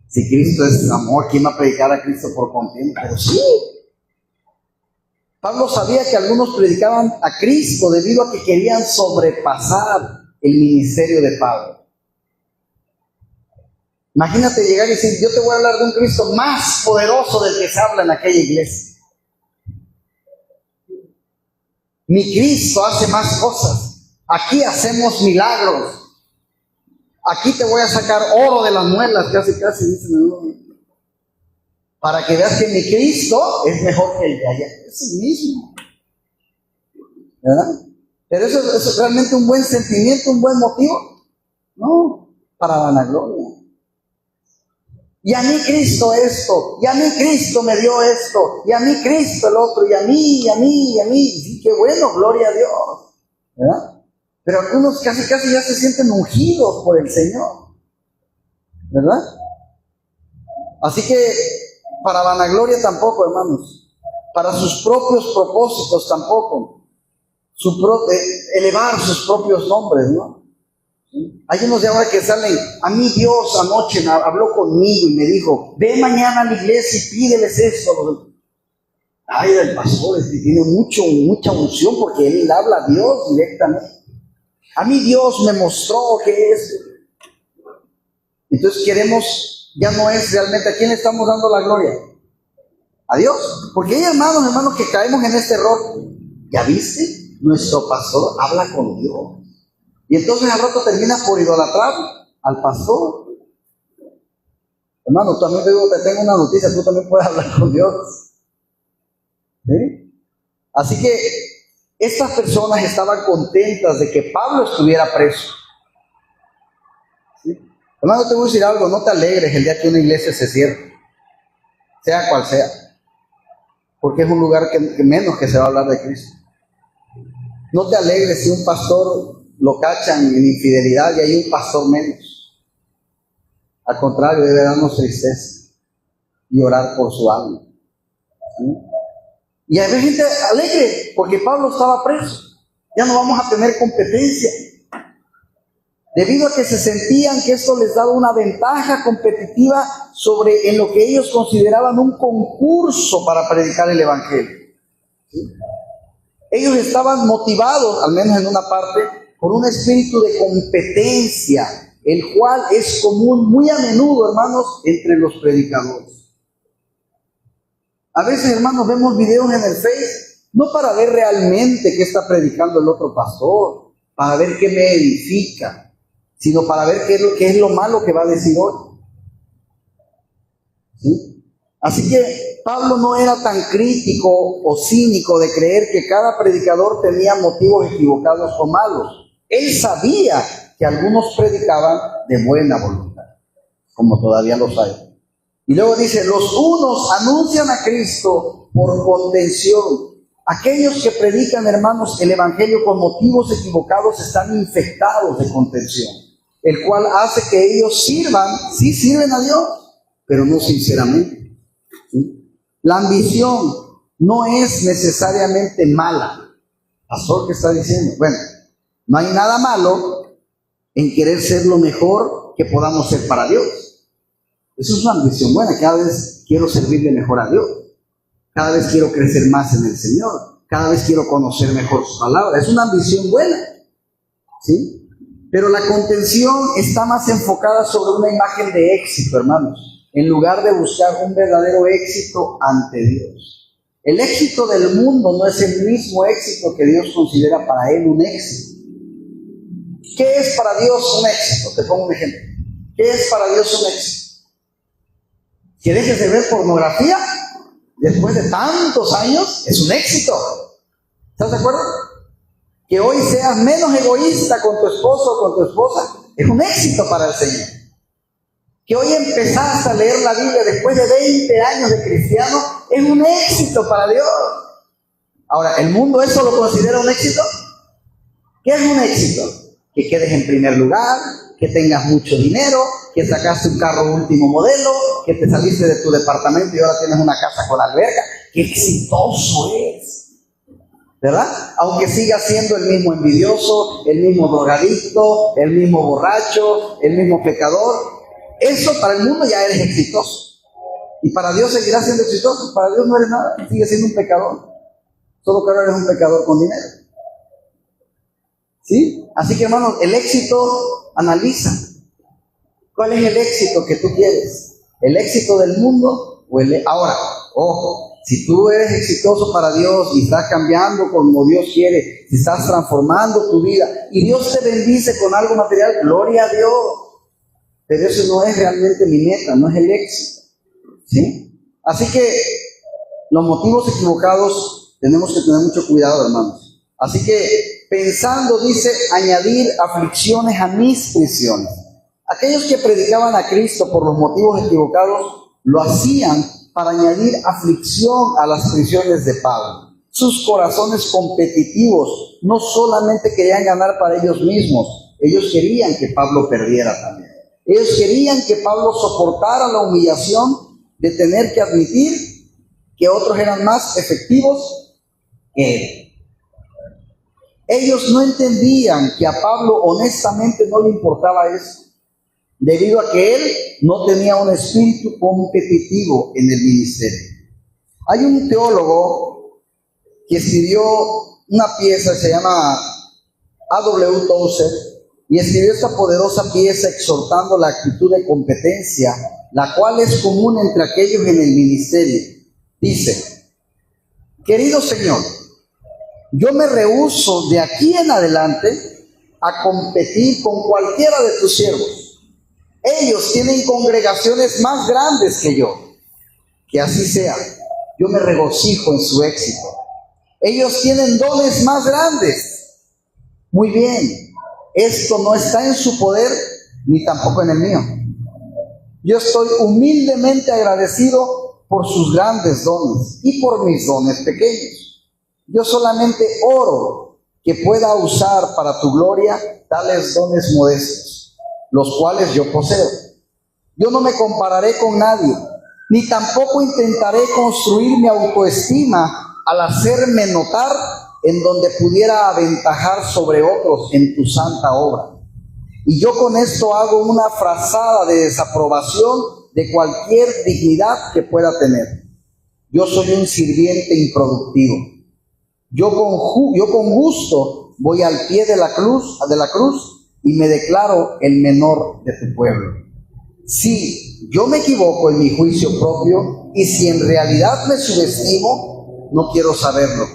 si Cristo es amor, ¿quién va a predicar a Cristo por contienda? Pero sí. Pablo sabía que algunos predicaban a Cristo debido a que querían sobrepasar el ministerio de Pablo. Imagínate llegar y decir, yo te voy a hablar de un Cristo más poderoso del que se habla en aquella iglesia. Mi Cristo hace más cosas. Aquí hacemos milagros. Aquí te voy a sacar oro de las muelas, casi dicen, ¿no? Para que veas que mi Cristo es mejor que el de allá. Es el mismo. ¿Verdad? Pero eso es realmente un buen sentimiento, un buen motivo. No, para vanagloria. Y a mí Cristo esto, y a mí Cristo me dio esto, y a mí Cristo el otro, y a mí. Y qué bueno, gloria a Dios. ¿Verdad? Pero algunos casi ya se sienten ungidos por el Señor. ¿Verdad? Así que para vanagloria tampoco, hermanos. Para sus propios propósitos tampoco. Elevar sus propios nombres, ¿no? Hay unos de ahora que salen, a mí Dios anoche habló conmigo y me dijo, ve mañana a la iglesia y pídeles esto. Ay, del pastor, tiene mucha unción porque él habla a Dios directamente. A mí Dios me mostró que es. Entonces ya no es realmente, ¿a quién le estamos dando la gloria? A Dios. Porque hay hermanos que caemos en este error. ¿Ya viste? Nuestro pastor habla con Dios. Y entonces al rato termina por idolatrar al pastor. Hermano, también te tengo una noticia, tú también puedes hablar con Dios. ¿Sí? Así que estas personas estaban contentas de que Pablo estuviera preso. ¿Sí? Hermano, te voy a decir algo, no te alegres el día que una iglesia se cierre, sea cual sea, porque es un lugar que menos que se va a hablar de Cristo. No te alegres si un pastor lo cachan en infidelidad y hay un pastor menos. Al contrario, debe darnos tristeza y orar por su alma. ¿Sí? Y hay gente alegre porque Pablo estaba preso. Ya no vamos a tener competencia. Debido a que se sentían que esto les daba una ventaja competitiva sobre en lo que ellos consideraban un concurso para predicar el Evangelio. ¿Sí? Ellos estaban motivados, al menos en una parte, por un espíritu de competencia, el cual es común muy a menudo, hermanos, entre los predicadores. A veces, hermanos, vemos videos en el Face, no para ver realmente qué está predicando el otro pastor, para ver qué me edifica, sino para ver qué es lo malo que va a decir hoy. ¿Sí? Así que Pablo no era tan crítico o cínico de creer que cada predicador tenía motivos equivocados o malos. Él sabía que algunos predicaban de buena voluntad, como todavía los hay. Y luego dice, los unos anuncian a Cristo por contención. Aquellos que predican, hermanos, el Evangelio con motivos equivocados están infectados de contención, el cual hace que ellos sí sirven a Dios, pero no sinceramente. ¿Sí? La ambición no es necesariamente mala. Pastor, ¿qué está diciendo? Bueno, no hay nada malo en querer ser lo mejor que podamos ser para Dios. Eso es una ambición buena. Cada vez quiero servirle mejor a Dios. Cada vez quiero crecer más en el Señor. Cada vez quiero conocer mejor su palabra. Es una ambición buena. ¿Sí? Pero la contención está más enfocada sobre una imagen de éxito, hermanos, en lugar de buscar un verdadero éxito ante Dios. El éxito del mundo no es el mismo éxito que Dios considera para él un éxito. ¿Qué es para Dios un éxito? Te pongo un ejemplo. ¿Qué es para Dios un éxito? Que dejes de ver pornografía después de tantos años es un éxito. ¿Estás de acuerdo? Que hoy seas menos egoísta con tu esposo o con tu esposa es un éxito para el Señor. Que hoy empezaste a leer la Biblia después de 20 años de cristiano es un éxito para Dios. Ahora, ¿el mundo eso lo considera un éxito? ¿Qué es un éxito? Que quedes en primer lugar, que tengas mucho dinero, que sacaste un carro último modelo, que te saliste de tu departamento y ahora tienes una casa con alberca. ¡Qué exitoso es! ¿Verdad? Aunque siga siendo el mismo envidioso, el mismo drogadicto, el mismo borracho, el mismo pecador. Eso para el mundo ya eres exitoso. Y para Dios seguirás siendo exitoso. Para Dios no eres nada, sigues siendo un pecador. Solo que ahora eres un pecador con dinero. ¿Sí? Así que hermanos, el éxito, analiza. ¿Cuál es el éxito que tú quieres? ¿El éxito del mundo o ahora, ojo, si tú eres exitoso para Dios y estás cambiando como Dios quiere, si estás transformando tu vida y Dios te bendice con algo material, gloria a Dios. Pero eso no es realmente mi meta, no es el éxito. ¿Sí? Así que los motivos equivocados tenemos que tener mucho cuidado, hermanos. Así que pensando, dice, añadir aflicciones a mis prisiones. Aquellos que predicaban a Cristo por los motivos equivocados lo hacían para añadir aflicción a las prisiones de Pablo. Sus corazones competitivos no solamente querían ganar para ellos mismos, ellos querían que Pablo perdiera también. Ellos querían que Pablo soportara la humillación de tener que admitir que otros eran más efectivos que él. Ellos no entendían que a Pablo honestamente no le importaba eso, debido a que él no tenía un espíritu competitivo en el ministerio. Hay un teólogo que escribió una pieza que se llama A.W. Tozer, y escribió esta poderosa pieza exhortando la actitud de competencia, la cual es común entre aquellos en el ministerio. Dice: querido Señor, yo me rehúso de aquí en adelante a competir con cualquiera de tus siervos. Ellos tienen congregaciones más grandes que yo. Que así sea. Yo me regocijo en su éxito. Ellos tienen dones más grandes. Muy bien. Esto no está en su poder ni tampoco en el mío. Yo estoy humildemente agradecido por sus grandes dones y por mis dones pequeños. Yo solamente oro que pueda usar para tu gloria tales dones modestos, los cuales yo poseo. Yo no me compararé con nadie, ni tampoco intentaré construir mi autoestima al hacerme notar en donde pudiera aventajar sobre otros en tu santa obra. Y yo con esto hago una frazada de desaprobación de cualquier dignidad que pueda tener. Yo soy un sirviente improductivo. Yo con gusto voy al pie de la cruz y me declaro el menor de tu pueblo. Si yo me equivoco en mi juicio propio y si en realidad me subestimo, no quiero saberlo.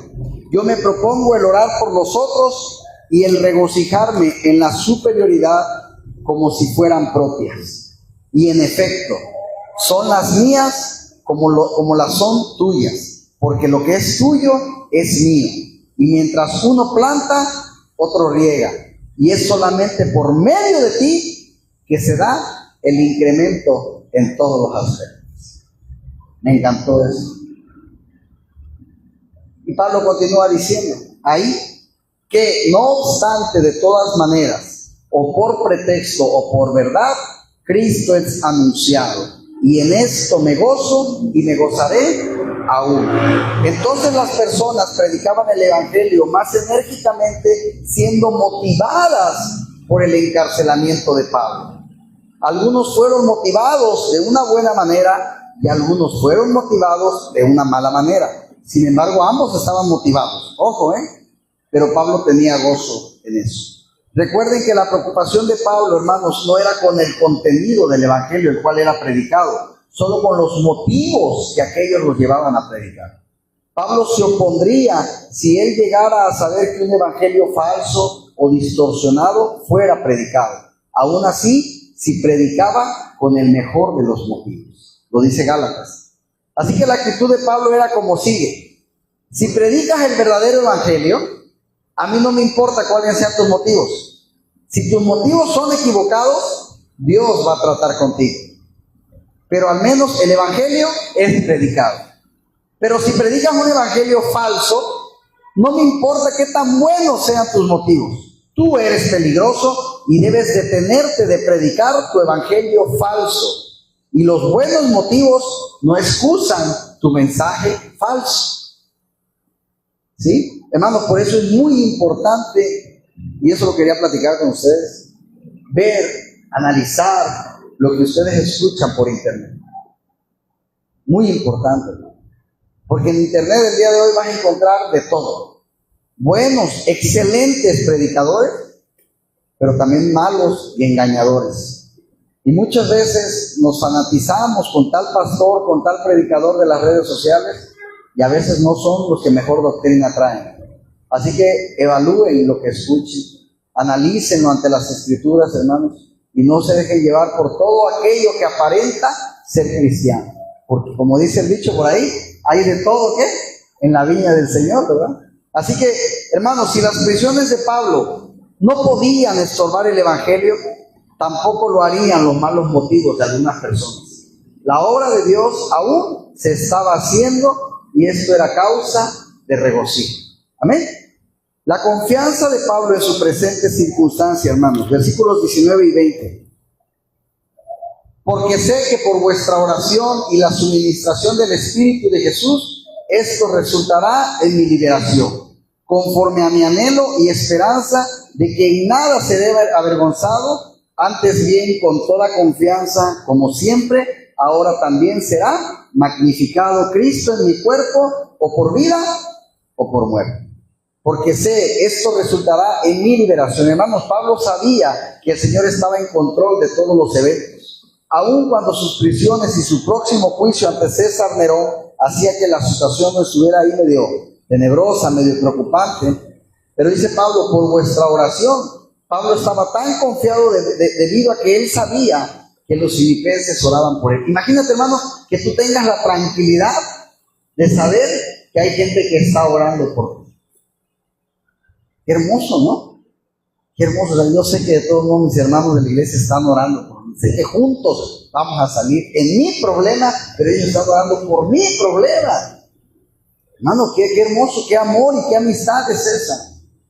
Yo me propongo el orar por los otros y el regocijarme en la superioridad como si fueran propias. Y en efecto, son las mías como las son tuyas, porque lo que es tuyo es mío. Y mientras uno planta, otro riega. Y es solamente por medio de ti que se da el incremento en todos los aspectos. Me encantó eso. Y Pablo continúa diciendo ahí que no obstante, de todas maneras, o por pretexto o por verdad, Cristo es anunciado. Y en esto me gozo y me gozaré aún. Entonces las personas predicaban el evangelio más enérgicamente, siendo motivadas por el encarcelamiento de Pablo. Algunos fueron motivados de una buena manera y algunos fueron motivados de una mala manera. Sin embargo, ambos estaban motivados. Ojo, pero Pablo tenía gozo en eso. Recuerden que la preocupación de Pablo, hermanos, no era con el contenido del evangelio, el cual era predicado, solo con los motivos que aquellos los llevaban a predicar. Pablo se opondría si él llegara a saber que un evangelio falso o distorsionado fuera predicado. Aún así, si predicaba con el mejor de los motivos. lo dice Gálatas. Así que la actitud de Pablo era como sigue: si predicas el verdadero evangelio, a mí no me importa cuáles sean tus motivos. Si tus motivos son equivocados, Dios va a tratar contigo. Pero al menos el evangelio es predicado. Pero si predicas un evangelio falso, no me importa qué tan buenos sean tus motivos. Tú eres peligroso y debes detenerte de predicar tu evangelio falso. Y los buenos motivos no excusan tu mensaje falso. ¿Sí? Hermanos, por eso es muy importante, y eso lo quería platicar con ustedes, ver, analizar lo que ustedes escuchan por internet. Muy importante. Porque en internet el día de hoy vas a encontrar de todo. Buenos, excelentes predicadores, pero también malos y engañadores. Y muchas veces nos fanatizamos con tal pastor, con tal predicador de las redes sociales, y a veces no son los que mejor doctrina traen. Así que evalúen lo que escuchen, analícenlo ante las escrituras, hermanos, y no se dejen llevar por todo aquello que aparenta ser cristiano. Porque como dice el dicho por ahí, hay de todo, ¿qué? En la viña del Señor, ¿verdad? Así que, hermanos, si las prisiones de Pablo no podían estorbar el evangelio, tampoco lo harían los malos motivos de algunas personas. La obra de Dios aún se estaba haciendo y esto era causa de regocijo. Amén. La confianza de Pablo en su presente circunstancia, hermanos, versículos 19 y 20. Porque sé que por vuestra oración y la suministración del Espíritu de Jesús, esto resultará en mi liberación, conforme a mi anhelo y esperanza de que en nada seré avergonzado, antes bien con toda confianza, como siempre, ahora también será magnificado Cristo en mi cuerpo, o por vida o por muerte. Porque sé, esto resultará en mi liberación. Hermanos, Pablo sabía que el Señor estaba en control de todos los eventos. Aun cuando sus prisiones y su próximo juicio ante César Nerón hacía que la situación no estuviera ahí medio tenebrosa, medio preocupante. Pero dice Pablo, por vuestra oración. Pablo estaba tan confiado debido a que él sabía que los filipenses oraban por él. Imagínate, hermano, que tú tengas la tranquilidad de saber que hay gente que está orando por ti. Qué hermoso, ¿no? Qué hermoso. O sea, yo sé que de todos modos mis hermanos de la iglesia están orando por mí. Sé que juntos vamos a salir en mi problema, pero ellos están orando por mi problema. Hermano, qué hermoso, qué amor y qué amistad es esa.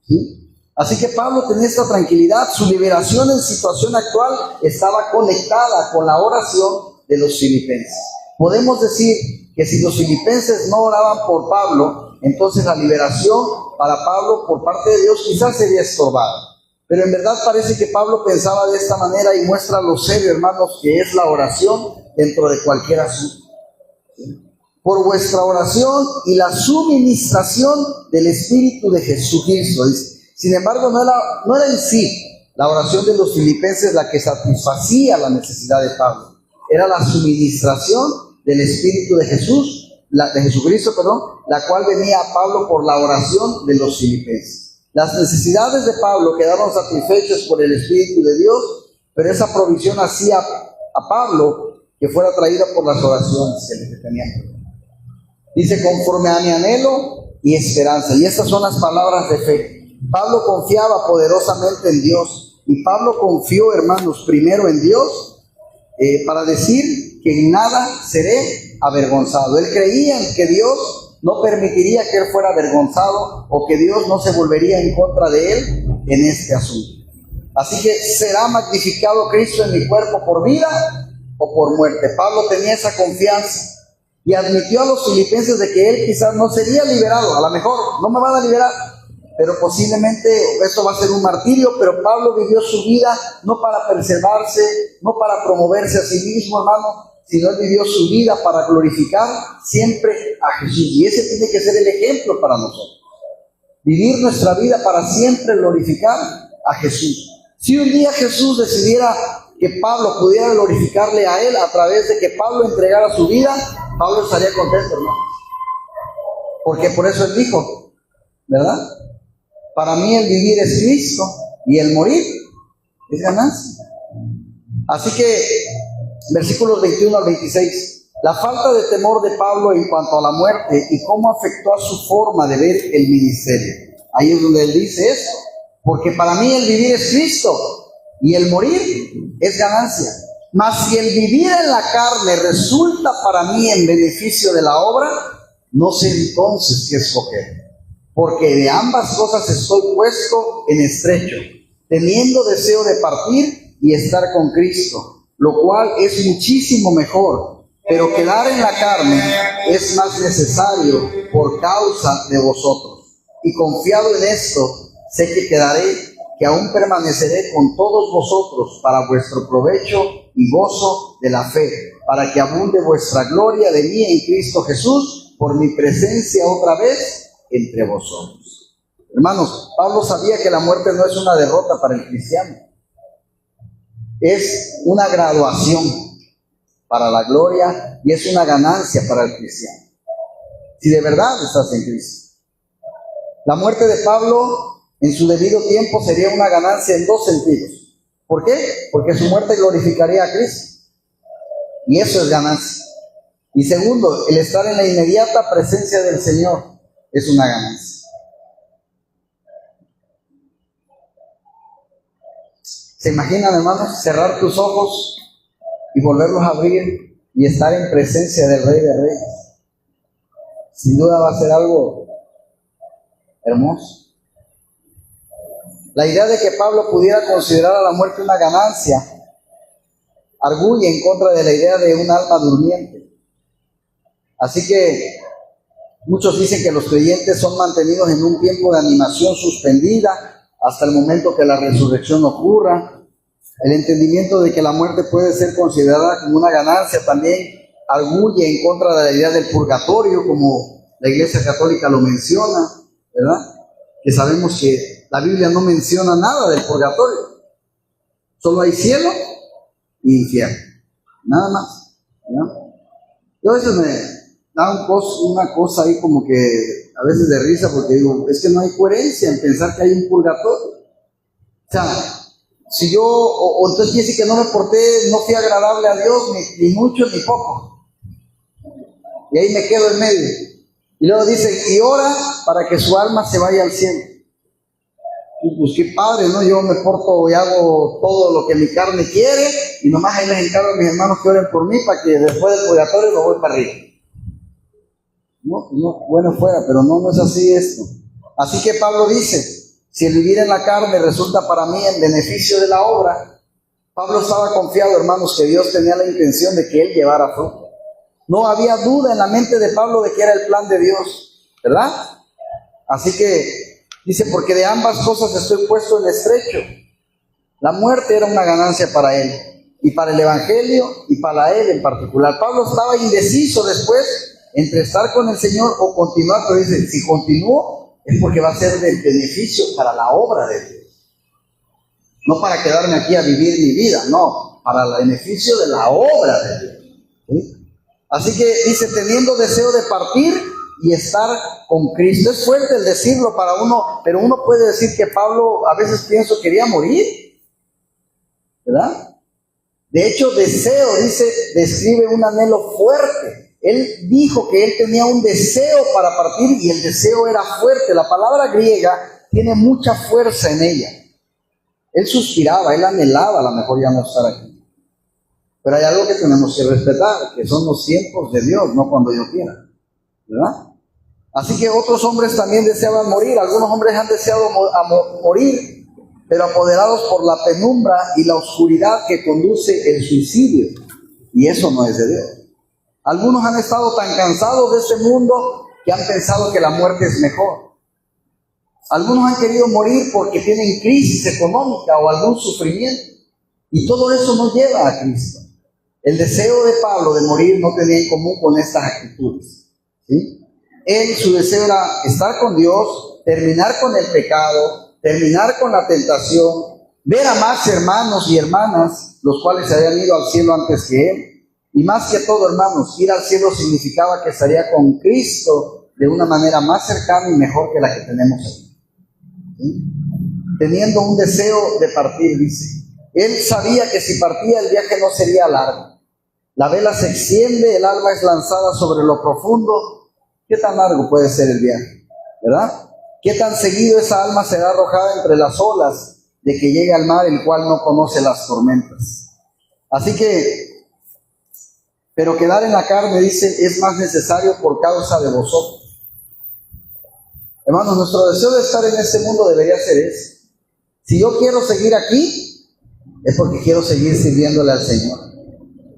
¿Sí? Así que Pablo tenía esta tranquilidad. Su liberación en situación actual estaba conectada con la oración de los filipenses. Podemos decir que si los filipenses no oraban por Pablo, entonces la liberación para Pablo por parte de Dios quizás sería estorbada. Pero en verdad parece que Pablo pensaba de esta manera y muestra lo serio, hermanos, que es la oración dentro de cualquier asunto. Por vuestra oración y la suministración del Espíritu de Jesucristo, dice. Sin embargo, no era en sí la oración de los filipenses la que satisfacía la necesidad de Pablo. Era la suministración del Espíritu de Jesucristo, la cual venía a Pablo por la oración de los filipenses. Las necesidades de Pablo quedaron satisfechas por el Espíritu de Dios, pero esa provisión hacía a Pablo que fuera traída por las oraciones que tenía. Dice, conforme a mi anhelo y esperanza. Y estas son las palabras de fe. Pablo confiaba poderosamente en Dios. Y Pablo confió, hermanos, primero en Dios para decir que en nada seré avergonzado. Él creía en que Dios no permitiría que él fuera avergonzado o que Dios no se volvería en contra de él en este asunto. Así que será magnificado Cristo en mi cuerpo por vida o por muerte. Pablo tenía esa confianza y admitió a los filipenses de que él quizás no sería liberado. A lo mejor no me van a liberar, pero posiblemente esto va a ser un martirio. Pero Pablo vivió su vida no para preservarse, no para promoverse a sí mismo, hermano, sino él vivió su vida para glorificar siempre a Jesús. Y ese tiene que ser el ejemplo para nosotros. Vivir nuestra vida para siempre glorificar a Jesús. Si un día Jesús decidiera que Pablo pudiera glorificarle a él a través de que Pablo entregara su vida, Pablo estaría contento, ¿no? Porque por eso él dijo, ¿verdad? Para mí el vivir es Cristo y el morir es ganancia. Así que, versículos 21 al 26. La falta de temor de Pablo en cuanto a la muerte y cómo afectó a su forma de ver el ministerio. Ahí es donde él dice esto. Porque para mí el vivir es Cristo y el morir es ganancia. Mas si el vivir en la carne resulta para mí en beneficio de la obra, no sé entonces qué escoger. Porque de ambas cosas estoy puesto en estrecho, teniendo deseo de partir y estar con Cristo, lo cual es muchísimo mejor. Pero quedar en la carne es más necesario por causa de vosotros. Y confiado en esto, sé que quedaré, que aún permaneceré con todos vosotros para vuestro provecho y gozo de la fe, para que abunde vuestra gloria de mí en Cristo Jesús por mi presencia otra vez entre vosotros. Hermanos, Pablo sabía que la muerte no es una derrota para el cristiano, es una graduación para la gloria y es una ganancia para el cristiano, si de verdad estás en Cristo. La muerte de Pablo en su debido tiempo sería una ganancia en dos sentidos. ¿Por qué? Porque su muerte glorificaría a Cristo. Y eso es ganancia. Y segundo, el estar en la inmediata presencia del Señor es una ganancia. ¿Se imaginan, hermanos, cerrar tus ojos y volverlos a abrir y estar en presencia del Rey de Reyes? Sin duda va a ser algo hermoso. La idea de que Pablo pudiera considerar a la muerte una ganancia arguye en contra de la idea de un alma durmiente. Así que muchos dicen que los creyentes son mantenidos en un tiempo de animación suspendida hasta el momento que la resurrección ocurra. El entendimiento de que la muerte puede ser considerada como una ganancia también arguye en contra de la idea del purgatorio, como la Iglesia Católica lo menciona, ¿verdad? Que sabemos que la Biblia no menciona nada del purgatorio. Solo hay cielo y infierno. Nada más, ¿no? Yo a veces me da una cosa ahí como que a veces de risa, porque digo, es que no hay coherencia en pensar que hay un purgatorio. O sea, si yo, o entonces quiere decir que no me porté, no fui agradable a Dios, ni mucho ni poco. Y ahí me quedo en medio. Y luego dice, y ora para que su alma se vaya al cielo. Y pues qué padre, ¿no? Yo me porto y hago todo lo que mi carne quiere, y nomás ahí les encargo a mis hermanos que oren por mí para que después del purgatorio lo voy para arriba. No, bueno fuera, pero no es así esto. Así que Pablo dice, si el vivir en la carne resulta para mí en beneficio de la obra, Pablo estaba confiado, hermanos, que Dios tenía la intención de que él llevara fruto. No había duda en la mente de Pablo de que era el plan de Dios, ¿verdad? Así que dice, porque de ambas cosas estoy puesto en estrecho. La muerte era una ganancia para él, y para el evangelio, y para él en particular. Pablo estaba indeciso después entre estar con el Señor o continuar, pero dice, si continúo es porque va a ser de beneficio para la obra de Dios. No para quedarme aquí a vivir mi vida, no, para el beneficio de la obra de Dios. ¿Sí? Así que dice, teniendo deseo de partir y estar con Cristo. Es fuerte el decirlo para uno, pero uno puede decir que Pablo, a veces pienso, quería morir, ¿verdad? De hecho, deseo, dice, describe un anhelo fuerte. Él dijo que él tenía un deseo para partir y el deseo era fuerte. La palabra griega tiene mucha fuerza en ella. Él suspiraba, él anhelaba a lo mejor ya no estar aquí. Pero hay algo que tenemos que respetar, que son los tiempos de Dios, no cuando yo quiera, ¿verdad? Así que otros hombres también deseaban morir. Algunos hombres han deseado morir, pero apoderados por la penumbra y la oscuridad que conduce el suicidio. Y eso no es de Dios. Algunos han estado tan cansados de este mundo que han pensado que la muerte es mejor. Algunos han querido morir porque tienen crisis económica o algún sufrimiento. Y todo eso no lleva a Cristo. El deseo de Pablo de morir no tenía en común con estas actitudes, ¿sí? Él, su deseo era estar con Dios, terminar con el pecado, terminar con la tentación, ver a más hermanos y hermanas, los cuales se habían ido al cielo antes que él. Y más que todo, hermanos, ir al cielo significaba que estaría con Cristo de una manera más cercana y mejor que la que tenemos aquí, ¿sí? Teniendo un deseo de partir, dice. Él sabía que si partía el viaje no sería largo. La vela se extiende, el alma es lanzada sobre lo profundo. ¿Qué tan largo puede ser el viaje? ¿Verdad? ¿Qué tan seguido esa alma será arrojada entre las olas de que llegue al mar, el cual no conoce las tormentas? Así que, pero quedar en la carne, dice, es más necesario por causa de vosotros. Hermanos, nuestro deseo de estar en este mundo debería ser ese. Si yo quiero seguir aquí, es porque quiero seguir sirviéndole al Señor.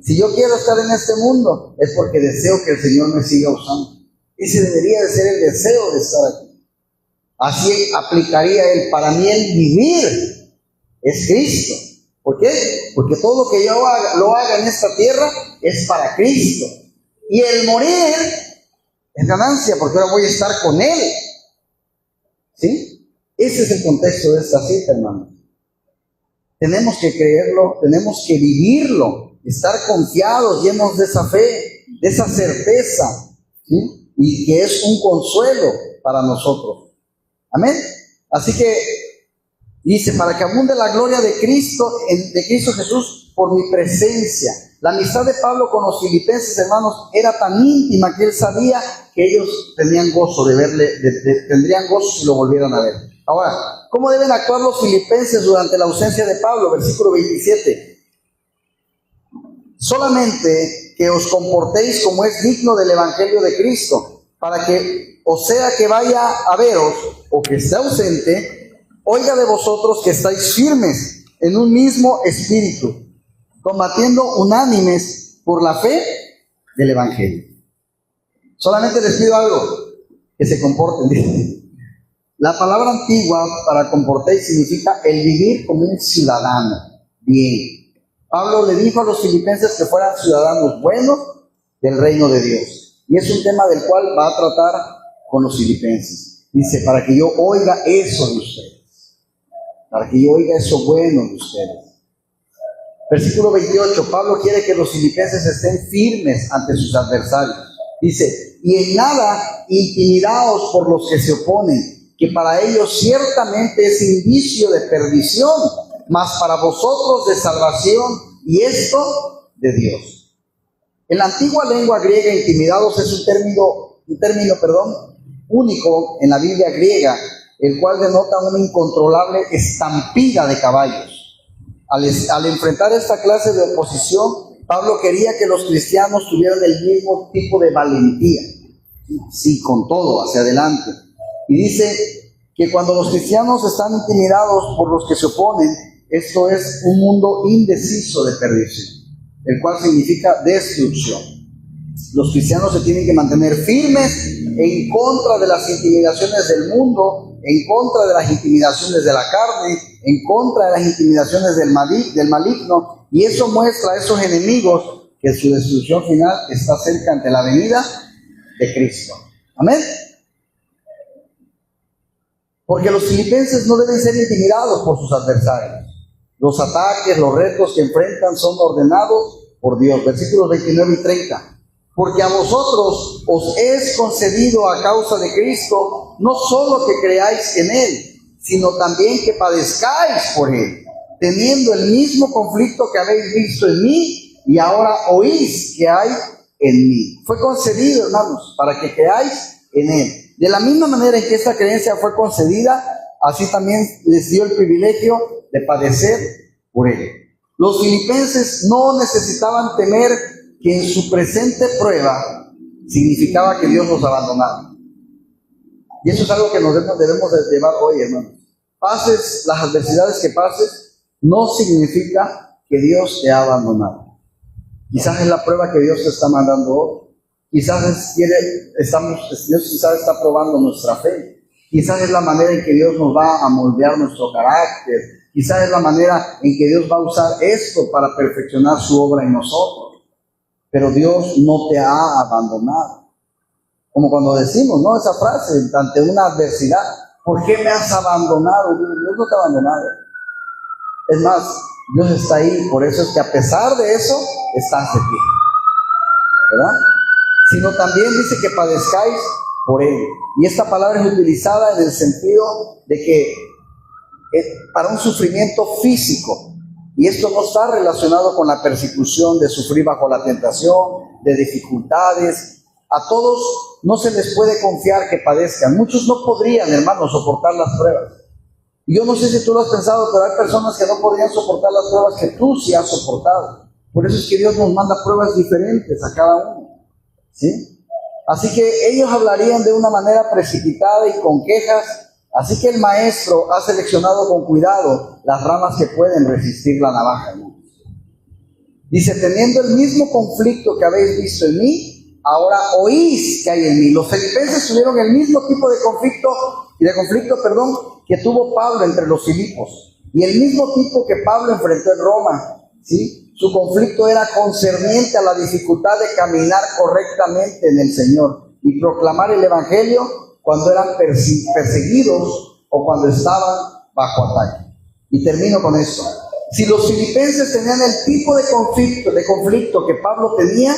Si yo quiero estar en este mundo, es porque deseo que el Señor me siga usando. Ese debería de ser el deseo de estar aquí. Así aplicaría él. Para mí el vivir es Cristo. ¿Por qué? Porque todo lo que yo lo haga en esta tierra es para Cristo. Y el morir es ganancia, porque ahora voy a estar con Él. ¿Sí? Ese es el contexto de esta cita, hermanos. Tenemos que creerlo, tenemos que vivirlo, estar confiados, llenos de esa fe, de esa certeza, ¿sí? Y que es un consuelo para nosotros. Amén. Así que dice, para que abunde la gloria de Cristo Jesús por mi presencia. La amistad de Pablo con los filipenses, hermanos, era tan íntima que él sabía que ellos tenían gozo de verle, tendrían gozo si lo volvieran a ver. Ahora, ¿cómo deben actuar los filipenses durante la ausencia de Pablo? Versículo 27. Solamente que os comportéis como es digno del Evangelio de Cristo, para que, o sea que vaya a veros, o que esté ausente, oiga de vosotros que estáis firmes en un mismo espíritu, combatiendo unánimes por la fe del Evangelio. Solamente les pido algo, que se comporten. La palabra antigua para comportéis significa el vivir como un ciudadano. Bien. Pablo le dijo a los filipenses que fueran ciudadanos buenos del reino de Dios. Y es un tema del cual va a tratar con los filipenses. Dice, para que yo oiga eso de ustedes. Para que yo oiga eso bueno de ustedes. Versículo 28. Pablo quiere que los filipenses estén firmes ante sus adversarios. Dice, y en nada intimidaos por los que se oponen, que para ellos ciertamente es indicio de perdición, mas para vosotros de salvación, y esto de Dios. En la antigua lengua griega, intimidados es un término único en la Biblia griega, el cual denota una incontrolable estampida de caballos. Al enfrentar esta clase de oposición, Pablo quería que los cristianos tuvieran el mismo tipo de valentía, sí, con todo, hacia adelante. Y dice que cuando los cristianos están intimidados por los que se oponen, esto es un mundo indeciso de perdición, el cual significa destrucción. Los cristianos se tienen que mantener firmes en contra de las intimidaciones del mundo, en contra de las intimidaciones de la carne, en contra de las intimidaciones del maligno, y eso muestra a esos enemigos que su destrucción final está cerca ante la venida de Cristo. Amén. Porque los filipenses no deben ser intimidados por sus adversarios. Los ataques, los retos que enfrentan son ordenados por Dios. Versículos 29 y 30. Porque a vosotros os es concedido a causa de Cristo, no solo que creáis en Él, sino también que padezcáis por Él, teniendo el mismo conflicto que habéis visto en mí y ahora oís que hay en mí. Fue concedido, hermanos, para que creáis en Él. De la misma manera en que esta creencia fue concedida, así también les dio el privilegio de padecer por Él. Los filipenses no necesitaban temer que en su presente prueba significaba que Dios los abandonaba. Y eso es algo que nos debemos de llevar hoy, hermanos. Pases las adversidades que pases, no significa que Dios te ha abandonado. Quizás es la prueba que Dios te está mandando hoy. Quizás Dios quizás está probando nuestra fe. Quizás es la manera en que Dios nos va a moldear nuestro carácter. Quizás es la manera en que Dios va a usar esto para perfeccionar su obra en nosotros. Pero Dios no te ha abandonado. Como cuando decimos, ¿no? Esa frase, ante una adversidad, ¿por qué me has abandonado? Dios no te ha abandonado. Es más, Dios está ahí. Por eso es que a pesar de eso, estás aquí. ¿Verdad? Sino también dice que padezcáis por Él. Y esta palabra es utilizada en el sentido de que es para un sufrimiento físico. Y esto no está relacionado con la persecución, de sufrir bajo la tentación, de dificultades. A todos no se les puede confiar que padezcan. Muchos no podrían, hermanos, soportar las pruebas. Y yo no sé si tú lo has pensado, pero hay personas que no podrían soportar las pruebas que tú sí has soportado. Por eso es que Dios nos manda pruebas diferentes a cada uno, ¿sí? Así que ellos hablarían de una manera precipitada y con quejas. Así que el maestro ha seleccionado con cuidado las ramas que pueden resistir la navaja, ¿no? Dice, teniendo el mismo conflicto que habéis visto en mí, ahora oís que hay en mí. Los filipenses tuvieron el mismo tipo de conflicto que tuvo Pablo entre los Filipos. Y el mismo tipo que Pablo enfrentó en Roma, ¿sí? Su conflicto era concerniente a la dificultad de caminar correctamente en el Señor y proclamar el Evangelio cuando eran perseguidos o cuando estaban bajo ataque. Y termino con esto. Si los filipenses tenían el tipo de conflicto que Pablo tenía,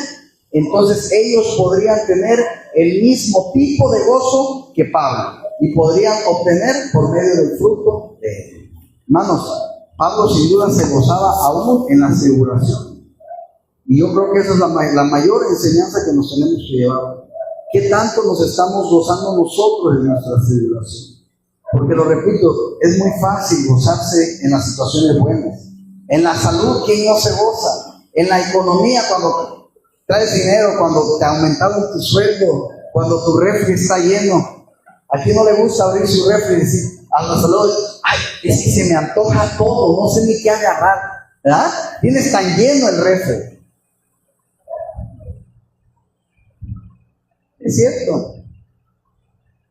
entonces ellos podrían tener el mismo tipo de gozo que Pablo y podrían obtener por medio del fruto de él. Hermanos, Pablo sin duda se gozaba aún en la tribulación. Y yo creo que esa es la mayor enseñanza que nos tenemos que llevar. ¿Qué tanto nos estamos gozando nosotros en nuestra tribulación? Porque lo repito, es muy fácil gozarse en las situaciones buenas. En la salud, ¿quién no se goza? En la economía, cuando traes dinero, cuando te aumentaron tu sueldo, cuando tu refri está lleno. ¿A quién no le gusta abrir su refri y decir, a la salud, ay, es que se me antoja todo, no sé ni qué agarrar, ¿verdad? Tienes tan lleno el refri. Es cierto.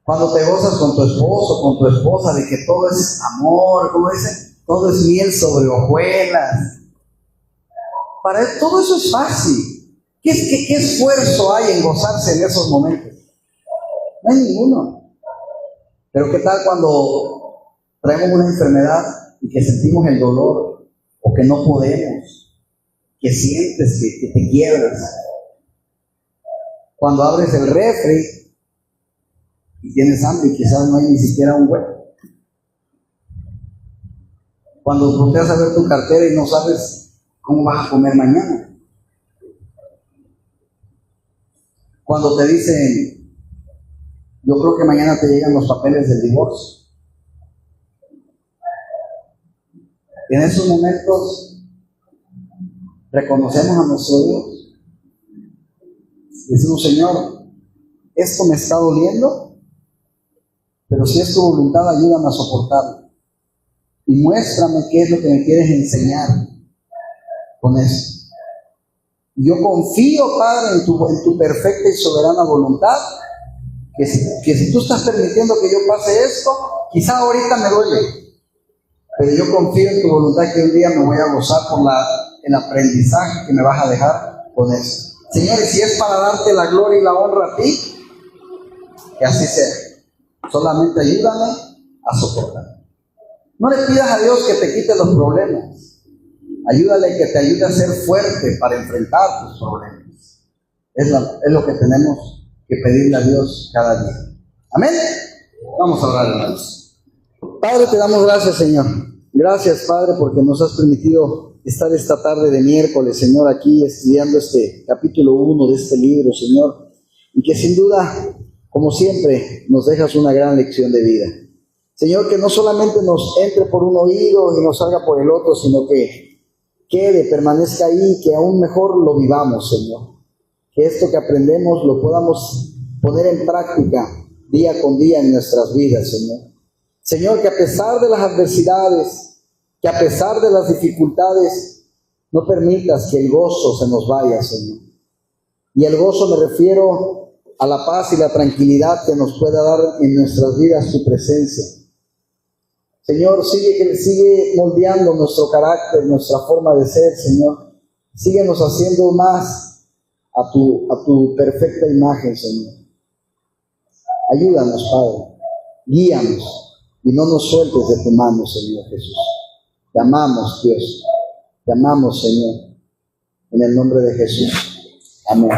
Cuando te gozas con tu esposo, con tu esposa, de que todo es amor, ¿cómo dicen? Todo es miel sobre hojuelas. Todo eso es fácil. ¿Qué esfuerzo hay en gozarse en esos momentos? No hay ninguno. Pero ¿qué tal cuando traemos una enfermedad y que sentimos el dolor o que no podemos? Que sientes que te quiebras. Cuando abres el refri y tienes hambre y quizás no hay ni siquiera un huevo. Cuando volteas a ver tu cartera y no sabes cómo vas a comer mañana. Cuando te dicen, yo creo que mañana te llegan los papeles del divorcio. En esos momentos reconocemos a nuestro Dios. Decimos, Señor, esto me está doliendo, pero si es tu voluntad, ayúdame a soportarlo. Y muéstrame qué es lo que me quieres enseñar con eso. Yo confío, Padre, en tu perfecta y soberana voluntad, que si tú estás permitiendo que yo pase esto, quizá ahorita me duele, pero yo confío en tu voluntad que un día me voy a gozar por el aprendizaje que me vas a dejar con eso. Señor, y si es para darte la gloria y la honra a ti, que así sea. Solamente ayúdame a soportar. No le pidas a Dios que te quite los problemas. Ayúdale que te ayude a ser fuerte para enfrentar tus problemas. Es lo que tenemos que pedirle a Dios cada día. Amén. Vamos a orar, hermanos. Padre, te damos gracias, Señor. Gracias, Padre, porque nos has permitido estar esta tarde de miércoles, Señor, aquí estudiando este capítulo 1 de este libro, Señor. Y que sin duda, como siempre, nos dejas una gran lección de vida. Señor, que no solamente nos entre por un oído y nos salga por el otro, sino que quede, permanezca ahí, que aún mejor lo vivamos, Señor. Que esto que aprendemos lo podamos poner en práctica día con día en nuestras vidas, Señor. Señor, que a pesar de las adversidades, que a pesar de las dificultades, no permitas que el gozo se nos vaya, Señor. Y el gozo me refiero a la paz y la tranquilidad que nos pueda dar en nuestras vidas tu presencia. Señor, sigue moldeando nuestro carácter, nuestra forma de ser, Señor. Síguenos haciendo más a tu perfecta imagen, Señor. Ayúdanos, Padre. Guíanos y no nos sueltes de tu mano, Señor Jesús. Te amamos, Dios. Te amamos, Señor. En el nombre de Jesús. Amén.